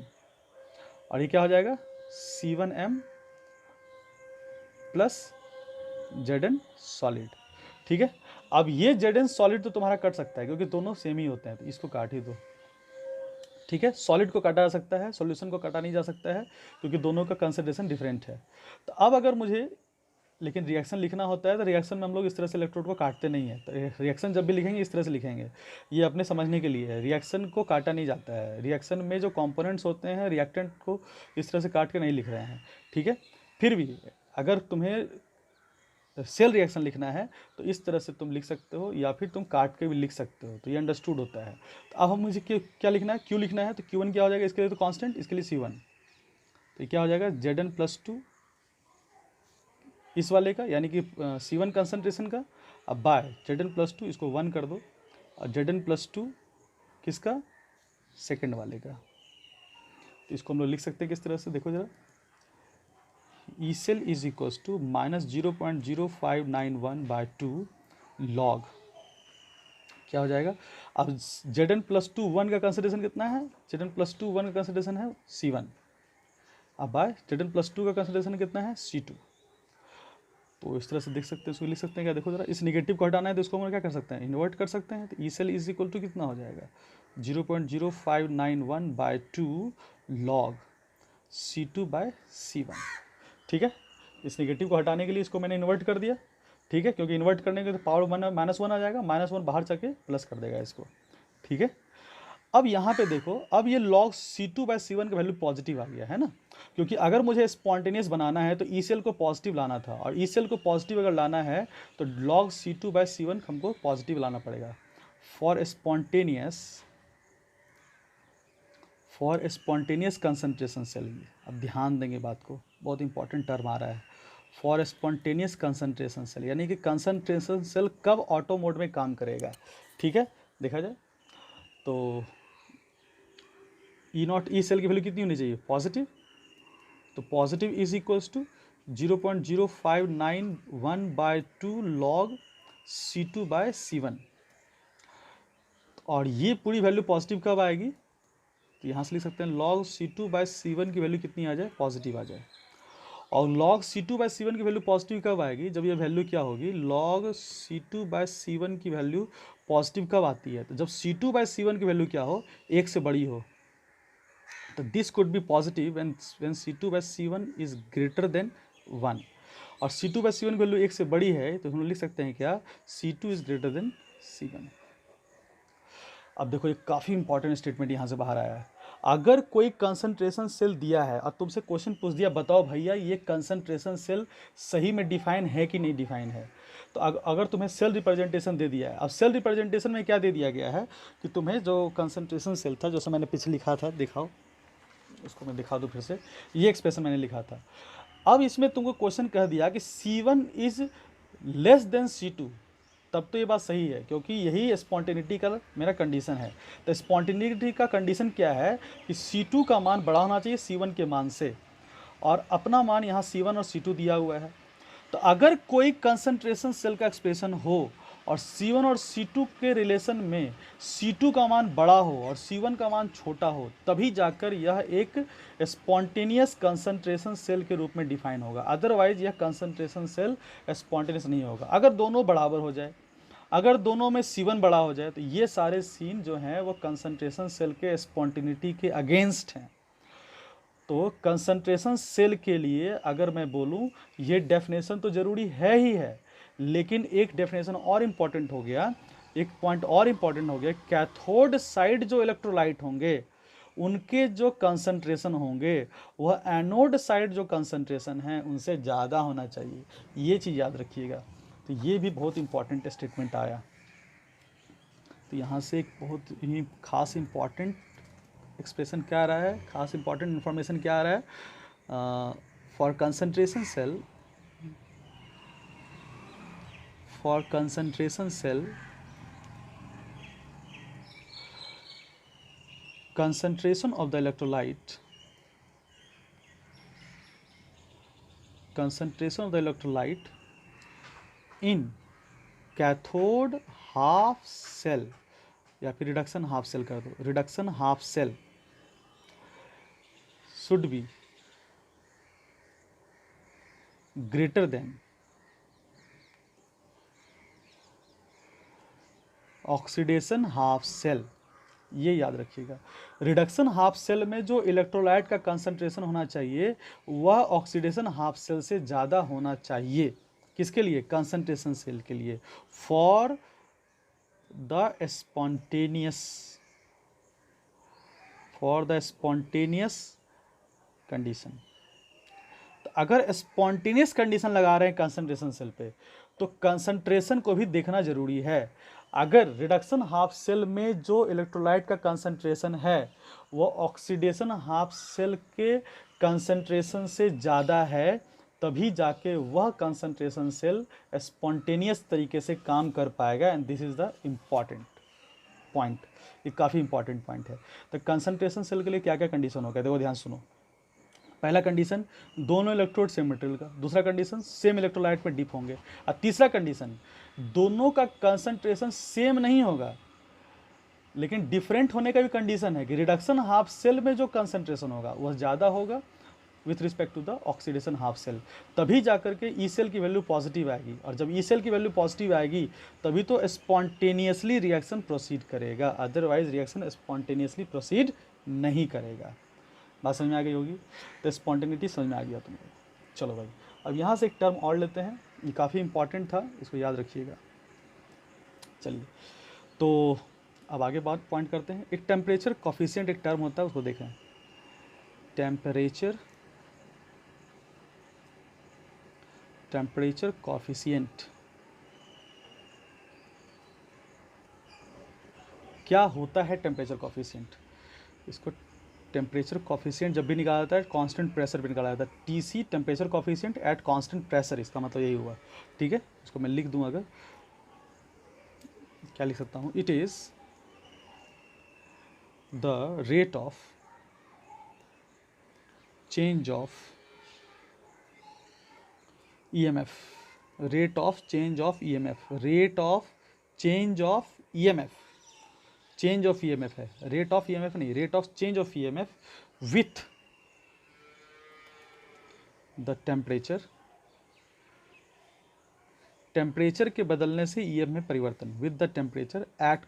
और ये क्या हो जाएगा C1M प्लस Zn सॉलिड। ठीक है, अब ये Zn सॉलिड तो तुम्हारा कट सकता है क्योंकि दोनों सेम ही होते हैं, तो इसको काट ही दो। ठीक है, सॉलिड को काटा जा सकता है, सॉल्यूशन को काटा नहीं जा सकता है क्योंकि दोनों का कंसंट्रेशन डिफरेंट है। तो अब अगर मुझे लेकिन रिएक्शन लिखना होता है तो रिएक्शन में हम लोग इस तरह से इलेक्ट्रोड को काटते नहीं है, तो रिएक्शन जब भी लिखेंगे इस तरह से लिखेंगे, ये अपने समझने के लिए है। रिएक्शन को काटा नहीं जाता है, रिएक्शन में जो कंपोनेंट्स होते हैं रिएक्टेंट को इस तरह से काट के नहीं लिख रहे हैं। ठीक है, फिर भी अगर तुम्हें सेल रिएक्शन लिखना है तो इस तरह से तुम लिख सकते हो, या फिर तुम काट के भी लिख सकते हो, तो ये अंडरस्टूड होता है। तो अब हम मुझे क्या लिखना है, क्यू लिखना है, तो Q1 क्या हो जाएगा इसके लिए, तो कांस्टेंट, इसके लिए C1, तो क्या हो जाएगा Zn प्लस टू इस वाले का, यानी कि C1 कंसंट्रेशन का, अब बाय Zn प्लस टू, इसको 1 कर दो, और Zn प्लस टू किसका, सेकेंड वाले का। तो इसको हम लोग लिख सकते हैं किस तरह से, देखो जरा, E cell is equals to minus 0.0591 by 2 log क्या हो जाएगा। अब Zn प्लस टू 1 का कंसंट्रेशन कितना है, Zn प्लस टू 1 का कंसंट्रेशन है C1, अब बाय Zn प्लस टू का कंसंट्रेशन कितना है C2। तो इस तरह से देख सकते हैं, इसको लिख सकते हैं क्या, देखो जरा, इस निगेटिव को हटाना है तो इसको हम क्या कर सकते हैं, इन्वर्ट कर सकते हैं। तो E cell is equal to कितना हो जाएगा 0.0591 by 2 log C2 by C1। ठीक है, इस नेगेटिव को हटाने के लिए इसको मैंने इन्वर्ट कर दिया। ठीक है, क्योंकि इन्वर्ट करने के तो पावर -1 आ जाएगा, -1 बाहर जाके प्लस कर देगा इसको। ठीक है, अब यहाँ पे देखो, अब ये log C2 बाय C1 का वैल्यू पॉजिटिव आ गया है ना, क्योंकि अगर मुझे स्पॉन्टेनियस बनाना है तो ई सेल को पॉजिटिव लाना था, और ई सेल को पॉजिटिव अगर लाना है तो log C2 बाय C1 हमको पॉजिटिव लाना पड़ेगा। फॉर स्पॉन्टेनियस कंसंट्रेशन सेल, अब ध्यान देंगे बात को, बहुत इंपॉर्टेंट टर्म आ रहा है, फॉर स्पॉन्टेनियस कंसंट्रेशन सेल, यानी कि कंसंट्रेशन सेल कब ऑटो मोड में काम करेगा। ठीक है, देखा जाए तो ई सेल की वैल्यू कितनी होनी चाहिए, पॉजिटिव, तो positive is equals to 0.0591 by 2 log C2 by C1। और ये पूरी वैल्यू पॉजिटिव कब आएगी, तो यहाँ से लिख सकते हैं log C2 बाय C1 की वैल्यू कितनी आ जाए, पॉजिटिव आ जाए। और log C2 बाय C1 की वैल्यू पॉजिटिव कब आएगी, जब ये वैल्यू क्या होगी, log C2 बाय C1 की वैल्यू पॉजिटिव कब आती है, तो जब C2 बाय C1 की वैल्यू क्या हो, 1 से बड़ी हो। तो this could be positive when C2 by C1 is greater than 1, और C2 बाय C1 की वैल्यू 1 से बड़ी है, तो हम लिख सकते हैं क्या, C2 is greater then C1। अब देखो, ये काफ़ी इंपॉर्टेंट स्टेटमेंट यहाँ से बाहर आया है। अगर कोई कंसंट्रेशन सेल दिया है और तुमसे क्वेश्चन पूछ दिया, बताओ भैया ये कंसंट्रेशन सेल सही में डिफाइन है कि नहीं डिफाइन है, तो अगर तुम्हें सेल रिप्रेजेंटेशन दे दिया है, अब सेल रिप्रेजेंटेशन में क्या दे दिया गया है कि तुम्हें जो कंसंट्रेशन सेल था, जैसे मैंने पीछे लिखा था, दिखाओ उसको, मैं दिखा दूँ फिर से, ये एक्सप्रेशन मैंने लिखा था। अब इसमें तुमको क्वेश्चन कह दिया कि C1 is less than C2, तब तो ये बात सही है, क्योंकि यही स्पॉन्टेनिटी का मेरा कंडीशन है। तो स्पॉन्टेनिटी का कंडीशन क्या है कि C2 का मान बड़ा होना चाहिए C1 के मान से, और अपना मान यहाँ C1 और C2 दिया हुआ है। तो अगर कोई कंसंट्रेशन सेल का एक्सप्रेशन हो और C1 और C2 के रिलेशन में C2 का मान बड़ा हो और C1 का मान छोटा हो, तभी जाकर यह एक स्पॉन्टेनियस कंसंट्रेशन सेल के रूप में डिफाइन होगा। अदरवाइज यह कंसंट्रेशन सेल स्पॉन्टेनियस नहीं होगा। अगर दोनों बराबर हो जाए, अगर दोनों में C1 बड़ा हो जाए तो ये सारे सीन जो हैं वो कंसंट्रेशन सेल के स्पॉन्टिनिटी के अगेंस्ट हैं। तो कंसंट्रेशन सेल के लिए अगर मैं बोलूं, ये डेफिनेशन तो ज़रूरी है ही है, लेकिन एक डेफिनेशन और इम्पॉर्टेंट हो गया, एक पॉइंट और इम्पॉर्टेंट हो गया, कैथोड साइड जो इलेक्ट्रोलाइट होंगे उनके जो कंसंट्रेशन होंगे वह एनोड साइड जो कंसंट्रेशन है उनसे ज़्यादा होना चाहिए। ये चीज़ याद रखिएगा। तो ये भी बहुत इंपॉर्टेंट स्टेटमेंट आया। तो यहाँ से एक बहुत ही खास इम्पॉर्टेंट एक्सप्रेशन क्या आ रहा है, खास इंपॉर्टेंट इन्फॉर्मेशन क्या आ रहा है, for concentration cell, for concentration cell, concentration of the electrolyte, concentration of the electrolyte in cathode half cell, या फिर रिडक्शन हाफ सेल कर दो, reduction half cell should be greater than oxidation half cell. ये याद रखिएगा, रिडक्शन हाफ सेल में जो इलेक्ट्रोलाइट का कंसंट्रेशन होना चाहिए वह ऑक्सीडेशन हाफ सेल से ज़्यादा होना चाहिए। किसके लिए? कंसंट्रेशन सेल के लिए। For the spontaneous, for the spontaneous condition. तो अगर स्पॉन्टेनियस कंडीशन लगा रहे हैं कंसंट्रेशन सेल पे तो कंसंट्रेशन को भी देखना जरूरी है। अगर रिडक्शन हाफ सेल में जो इलेक्ट्रोलाइट का कंसंट्रेशन है वो ऑक्सीडेशन हाफ सेल के कंसंट्रेशन से ज़्यादा है, तभी जाके वह कंसंट्रेशन सेल स्पॉन्टेनियस तरीके से काम कर पाएगा। And this is the important point, ये काफ़ी इंपॉर्टेंट पॉइंट है। तो कंसंट्रेशन सेल के लिए क्या क्या कंडीशन होगा, देखो ध्यान सुनो। पहला कंडीशन, दोनों इलेक्ट्रोड सेम मटेरियल का। दूसरा कंडीशन, सेम इलेक्ट्रोलाइट में डिप होंगे। और तीसरा कंडीशन, दोनों का कंसंट्रेशन सेम नहीं होगा लेकिन डिफरेंट होने का भी कंडीशन है कि रिडक्शन हाफ सेल में जो कंसंट्रेशन होगा वह ज़्यादा होगा with respect to the oxidation half cell, तभी जाकर के ई सेल की वैल्यू पॉजिटिव आएगी। और जब ई सेल की वैल्यू पॉजिटिव आएगी तभी तो स्पॉन्टेनियसली रिएक्शन प्रोसीड करेगा, अदरवाइज रिएक्शन स्पॉन्टेनियसली प्रोसीड नहीं करेगा। बात समझ में आ गई होगी? तो स्पॉन्टेनिटी समझ में आ गया तुमको। चलो भाई, अब यहाँ से एक टर्म और लेते हैं, ये काफ़ी इंपॉर्टेंट था, इसको याद रखिएगा। चलिए, तो अब आगे बात पॉइंट करते हैं। एक टेम्परेचर कॉफिशिएंट एक टर्म होता है, उसको देखें। टेम्परेचर, टेम्परेचर कॉफिशिएंट क्या होता है? टेम्परेचर कॉफिशिएंट, इसको टेम्परेचर कॉफिशिएंट जब भी निकाला जाता है कांस्टेंट प्रेशर पे निकाला जाता है। TC temperature coefficient at constant pressure, इसका मतलब यही हुआ। ठीक है, इसको मैं लिख दूं, अगर क्या लिख सकता हूँ, it is the rate of change of EMF, rate of change of EMF, rate of change of EMF, change of EMF है, रेट ऑफ ईएमएफ नहीं, rate of change of EMF with the temperature, temperature के बदलने से ईएमएफ में परिवर्तन, with the temperature at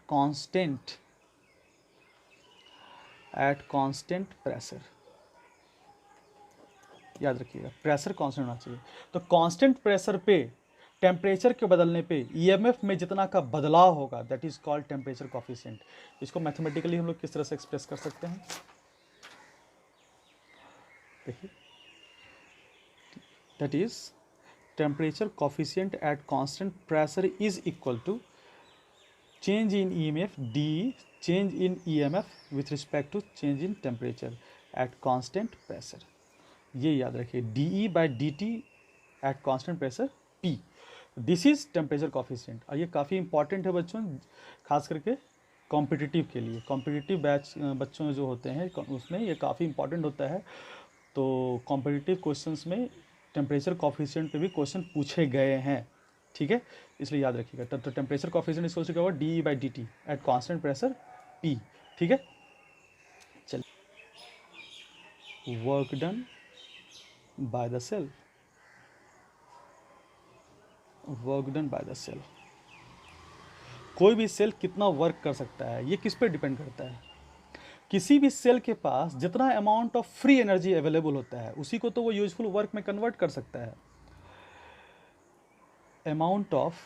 constant pressure. याद रखिएगा, प्रेशर कांस्टेंट होना चाहिए। तो कांस्टेंट प्रेशर पे टेम्परेचर के बदलने पे ईएमएफ में जितना का बदलाव होगा that is called temperature coefficient. इसको मैथमेटिकली हम लोग किस तरह से एक्सप्रेस कर सकते हैं, देखिए, that is temperature coefficient at constant pressure is equal to change in EMF D, change in EMF with respect to change in temperature at constant pressure. ये याद रखिए, D E by D T at constant pressure P, this is temperature coefficient. और ये काफ़ी इंपॉर्टेंट है बच्चों, खास करके कॉम्पिटिटिव के लिए, कॉम्पिटिटिव बैच बच्चों जो होते हैं उसमें ये काफ़ी इंपॉर्टेंट होता है। तो कॉम्पिटिटिव क्वेश्चंस में टेम्परेचर कॉफिशिएंट पे भी क्वेश्चन पूछे गए हैं, ठीक है, इसलिए याद रखिएगा। तो टेम्परेचर कॉफिशिएंट इसको क्या होगा, D E by D T at constant pressure P, ठीक है। चलिए, work done by the cell, work done by the cell. कोई भी सेल कितना वर्क कर सकता है, ये किस पे डिपेंड करता है? किसी भी सेल के पास जितना amount of free energy available होता है उसी को तो वो यूजफुल वर्क में कन्वर्ट कर सकता है। Amount of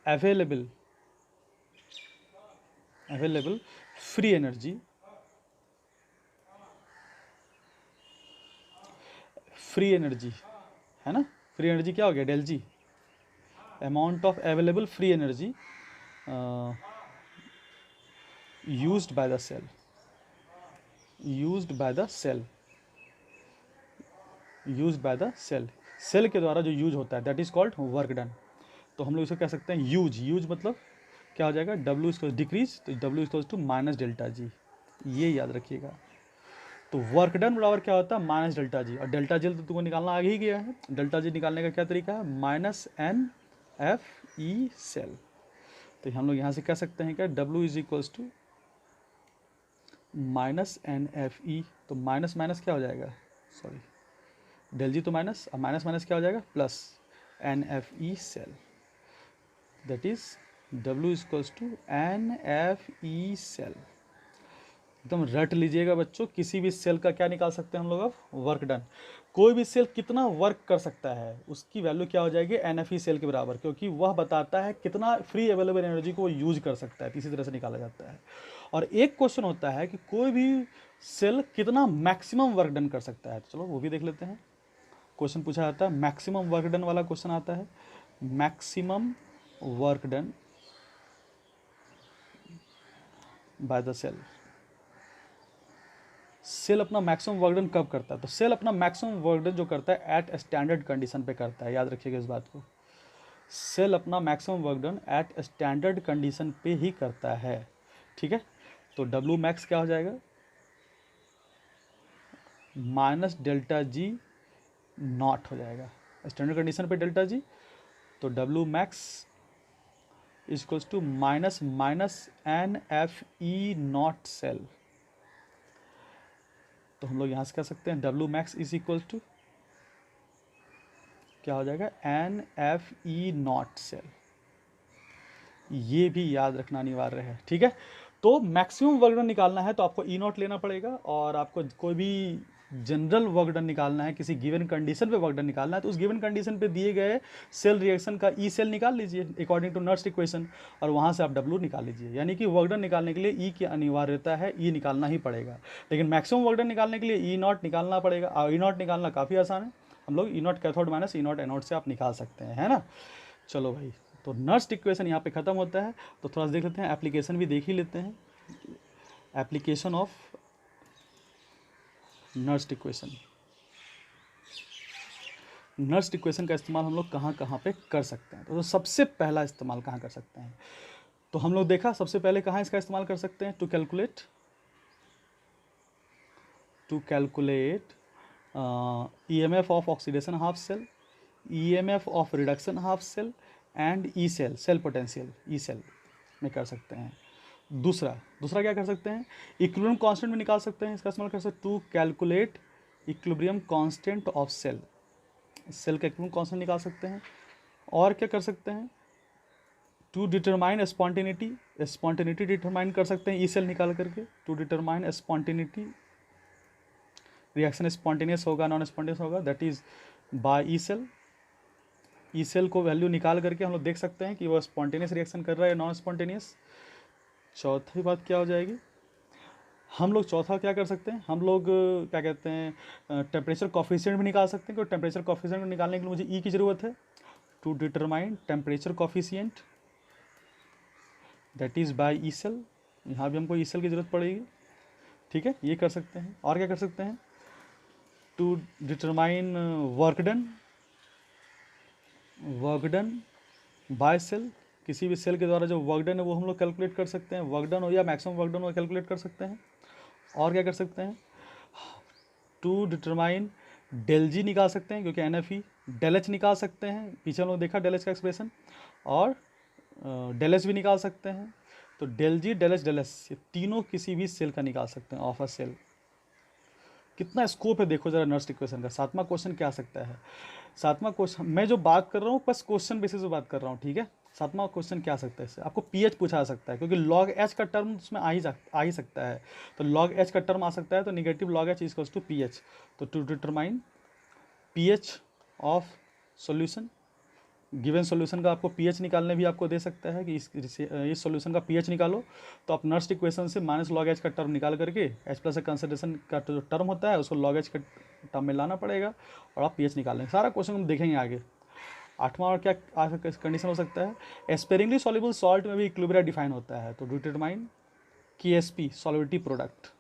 available free energy, है ना, फ्री एनर्जी क्या हो गया, del G, amount of available free energy used by the cell, cell के द्वारा जो यूज होता है that is called work done. तो हम लोग इसको कह सकते हैं यूज मतलब क्या हो जाएगा, डब्ल्यू इज डिक्रीज, तो W is to minus delta G, ये याद रखिएगा। तो वर्क डन बराबर क्या होता है, माइनस डेल्टा जी, और डेल्टा जी तो तुमको निकालना आगे ही गया है। डेल्टा जी निकालने का क्या तरीका है, minus N F E cell. तो हम लोग यहाँ से कह सकते हैं क्या, W is equals to minus N F E, तो माइनस माइनस क्या हो जाएगा, सॉरी डेल जी तो माइनस, अब माइनस माइनस क्या हो जाएगा, plus N F E cell, that is W equals to N F E cell. एकदम रट लीजिएगा बच्चों, किसी भी सेल का क्या निकाल सकते हैं हम लोग, अब वर्क डन। कोई भी सेल कितना वर्क कर सकता है उसकी वैल्यू क्या हो जाएगी, एन एफ ई सेल के बराबर, क्योंकि वह बताता है कितना फ्री अवेलेबल एनर्जी को वो यूज कर सकता है, इसी तरह से निकाला जाता है। और एक क्वेश्चन होता है कि कोई भी सेल कितना मैक्सिमम वर्क डन कर सकता है, तो चलो वो भी देख लेते हैं। क्वेश्चन पूछा जाता है, मैक्सिमम वर्क डन वाला क्वेश्चन आता है, maximum work done by the cell. Cell अपना मैक्सिमम वर्क डन कब करता है, तो सेल अपना मैक्सिमम वर्क डन जो करता है एट स्टैंडर्ड कंडीशन पे करता है, याद रखिएगा इस बात को। सेल अपना maximum work done at standard condition पे ही करता है, ठीक है। तो डब्ल्यू मैक्स क्या हो जाएगा, माइनस डेल्टा जी नॉट हो जाएगा, स्टैंडर्ड कंडीशन पे डेल्टा जी, तो W max equals to minus minus N F E not cell. तो हम लोग यहाँ से कह सकते हैं W max is equal to क्या हो जाएगा, N F E not cell. ये भी याद रखना अनिवार्य है, ठीक है। तो मैक्सिमम वर्क डन निकालना है तो आपको ई नॉट लेना पड़ेगा, और आपको कोई भी जनरल वर्क डन निकालना है, किसी गिवन कंडीशन पे वर्क डन निकालना है, तो उस गिवन कंडीशन पे दिए गए सेल रिएक्शन का ई सेल निकाल लीजिए अकॉर्डिंग टू नर्स्ट इक्वेशन, और वहाँ से आप डब्ल्यू निकाल लीजिए। यानी कि वर्क डन निकालने के लिए ई की अनिवार्यता है, ई निकालना ही पड़ेगा। लेकिन मैक्सिमम वर्क डन निकालने के लिए ई नॉट निकालना पड़ेगा, और ई नॉट निकालना काफ़ी आसान है, हम लोग E naught cathode minus E naught anode से आप निकाल सकते हैं, है ना। चलो भाई, तो नर्स्ट इक्वेशन यहाँ पे ख़त्म होता है। तो थोड़ा सा देख लेते हैं, एप्लीकेशन भी देख ही लेते हैं। Application of Nernst equation, Nernst equation का इस्तेमाल हम लोग कहाँ कहाँ पे कर सकते हैं, तो सबसे पहला इस्तेमाल कहाँ कर सकते हैं, तो हम लोग देखा सबसे पहले कहाँ इसका इस्तेमाल कर सकते हैं, to calculate EMF of oxidation half cell, EMF of reduction half cell and E cell, cell potential E cell में कर सकते हैं। दूसरा क्या कर सकते हैं, इक्विलिब्रियम कांस्टेंट में निकाल सकते हैं, इसका इस्तेमाल कर सकते हैं to calculate equilibrium constant of cell, cell का इक्विलिब्रियम कांस्टेंट निकाल सकते हैं। और क्या कर सकते हैं, टू डिटरमाइन स्पॉन्टेनिटी डिटरमाइन कर सकते हैं ई सेल निकाल करके, to determine spontaneity, reaction spontaneous होगा नॉन स्पॉन्टेनियस होगा, that is by E cell. E cell को वैल्यू निकाल करके हम लोग देख सकते हैं कि वो स्पॉन्टेनियस रिएक्शन कर रहा है या नॉन स्पॉन्टेनियस। चौथी बात क्या हो जाएगी, हम लोग चौथा क्या कर सकते हैं, हम लोग क्या कहते हैं टेम्परेचर कॉफिशिएंट भी निकाल सकते हैं, क्योंकि टेम्परेचर कॉफिशिएंट निकालने के लिए मुझे ई की ज़रूरत है, to determine temperature coefficient that is by E cell, यहाँ भी हमको ई सेल की ज़रूरत पड़ेगी, ठीक है, ये कर सकते हैं। और क्या कर सकते हैं, to determine work done by cell, किसी भी सेल के द्वारा जो वर्क डन है वो हम लोग कैलकुलेट कर सकते हैं, वर्क डन हो या मैक्सिमम वर्क डन हो कैलकुलेट कर सकते हैं। और क्या कर सकते हैं, टू डिटरमाइन डेल जी निकाल सकते हैं, क्योंकि N F E, del H निकाल सकते हैं, पीछे हम लोग देखा डेल एच का एक्सप्रेशन, और डेल एच भी निकाल सकते हैं। तो डेल जी डेल एच ये तीनों किसी भी सेल का निकाल सकते हैं, ऑफ अ सेल। कितना स्कोप है देखो जरा नर्स्ट इक्वेशन का। सातवां क्वेश्चन क्या आ सकता है, सातवां क्वेश्चन मैं जो बात कर रहा हूँ बस क्वेश्चन बेसिस पे बात कर रहा हूँ, ठीक है। सातवां क्वेश्चन क्या आ सकता है इससे, आपको पीएच पूछा जा सकता है, क्योंकि लॉग एच का टर्म उसमें आ ही सकता है, तो लॉग एच का टर्म आ सकता है, तो negative log H equals to pH. तो to determine pH of solution, given solution का आपको पीएच निकालने भी आपको दे सकता है कि इस सॉल्यूशन का पीएच निकालो, तो आप नर्स्ट इक्वेशन से माइनस लॉग एच का टर्म निकाल करके एच प्लस कंसंट्रेशन का जो टर्म होता है उसको लॉग एच के टर्म में लाना पड़ेगा और आप पीएच निकाल लेंगे। सारा क्वेश्चन हम देखेंगे आगे। आठवां और क्या कंडीशन हो सकता है, स्पेरिंगली सॉल्युबल सॉल्ट में भी इक्विलिब्रियम डिफाइन होता है, तो डिटरमाइन केएसपी सॉल्युबिलिटी प्रोडक्ट।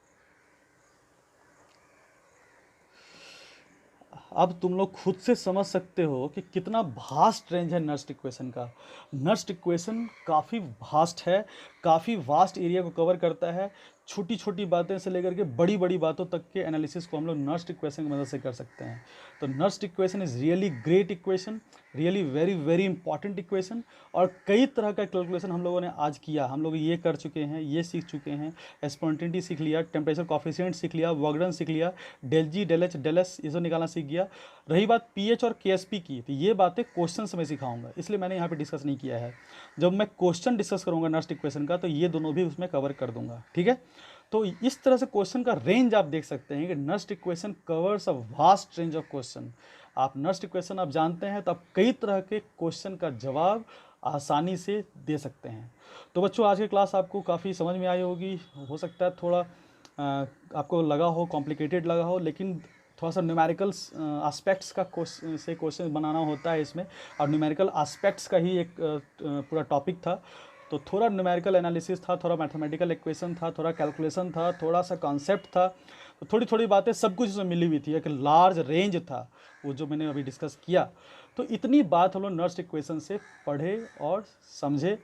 अब तुम लोग खुद से समझ सकते हो कि कितना भास्ट रेंज है नर्स्ट इक्वेशन का। नर्स्ट इक्वेशन काफ़ी भास्ट है, काफ़ी वास्ट एरिया को कवर करता है। छोटी छोटी बातें से लेकर के बड़ी बड़ी बातों तक के एनालिसिस को हम लोग नर्स्ट इक्वेशन की मदद से कर सकते हैं। तो Nernst equation is really great equation, really very very important equation. और कई तरह का कैलकुलेशन हम लोगों ने आज किया, हम लोग ये कर चुके हैं, ये सीख चुके हैं, स्पॉन्टेनिटी सीख लिया, टेम्परेचर कॉफिशिएंट सीख लिया, वर्कडन सीख लिया, डेल जी डेल एच डेल एस ये सब निकालना सीख गया। रही बात पीएच और केएसपी की, तो ये बातें क्वेश्चन से मैं सिखाऊंगा, इसलिए मैंने यहाँ पे डिस्कस नहीं किया है। जब मैं क्वेश्चन डिस्कस करूँगा नर्स्ट इक्वेशन का, तो ये दोनों भी उसमें कवर कर दूंगा, ठीक है। तो इस तरह से क्वेश्चन का रेंज आप देख सकते हैं कि Nernst equation covers a vast range of question. आप नर्स्ट इक्वेशन आप जानते हैं तो आप कई तरह के क्वेश्चन का जवाब आसानी से दे सकते हैं। तो बच्चों आज की क्लास आपको काफ़ी समझ में आई होगी, हो सकता है थोड़ा आपको लगा हो, कॉम्प्लिकेटेड लगा हो, लेकिन थोड़ा सा न्यूमेरिकल एस्पेक्ट्स का क्वेश्चन बनाना होता है इसमें, और न्यूमेरिकल एस्पेक्ट्स का ही एक पूरा टॉपिक था। तो थोड़ा न्यूमेरिकल एनालिसिस था, थोड़ा मैथमेटिकल इक्वेशन था, थोड़ा कैलकुलेशन था, थोड़ा सा कॉन्सेप्ट था, तो थोड़ी थोड़ी बातें सब कुछ इसमें मिली हुई थी, एक लार्ज रेंज था वो जो मैंने अभी डिस्कस किया। तो इतनी बात हम लोग नर्स्ट इक्वेशन से पढ़े और समझे,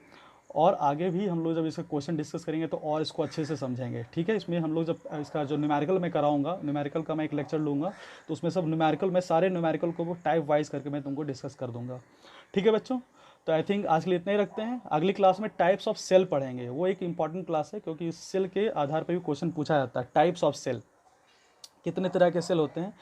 और आगे भी हम लोग जब इसका क्वेश्चन डिस्कस करेंगे तो और इसको अच्छे से समझेंगे, ठीक है। इसमें हम लोग जब इसका जो न्यूमेरिकल मैं कराऊंगा, न्यूमेरिकल का मैं एक लेक्चर लूँगा, तो उसमें सब न्यूमेरिकल में सारे न्यूमेरिकल को वो टाइप वाइज करके मैं तुमको डिस्कस कर दूंगा, ठीक है बच्चों। तो आई थिंक आज के लिए इतना ही रखते हैं। अगली क्लास में टाइप्स ऑफ सेल पढ़ेंगे, वो एक इंपॉर्टेंट क्लास है, क्योंकि इस सेल के आधार पर भी क्वेश्चन पूछा जाता है। टाइप्स ऑफ सेल, कितने तरह के सेल होते हैं,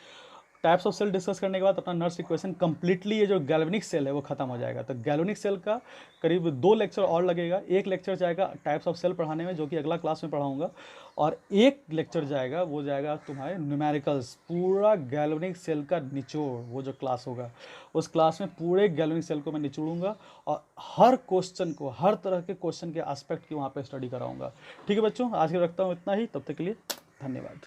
टाइप्स ऑफ सेल डिस्कस करने के बाद अपना नर्स इक्वेशन कंप्लीटली ये जो गैल्वेनिक सेल है वो खत्म हो जाएगा। तो गैल्वेनिक सेल का करीब 2 लेक्चर और लगेगा, एक लेक्चर जाएगा टाइप्स ऑफ सेल पढ़ाने में, जो कि अगला क्लास में पढ़ाऊंगा, और एक लेक्चर जाएगा वो जाएगा तुम्हारे न्यूमेरिकल्स, पूरा गैल्वेनिक सेल का निचोड़। वो जो क्लास होगा उस क्लास में पूरे गैल्वेनिक सेल को मैं निचोड़ूंगा और हर क्वेश्चन को, हर तरह के क्वेश्चन के एस्पेक्ट की वहाँ पर स्टडी कराऊंगा, ठीक है बच्चों। आज के रखता हूँ इतना ही, तब तक के लिए धन्यवाद।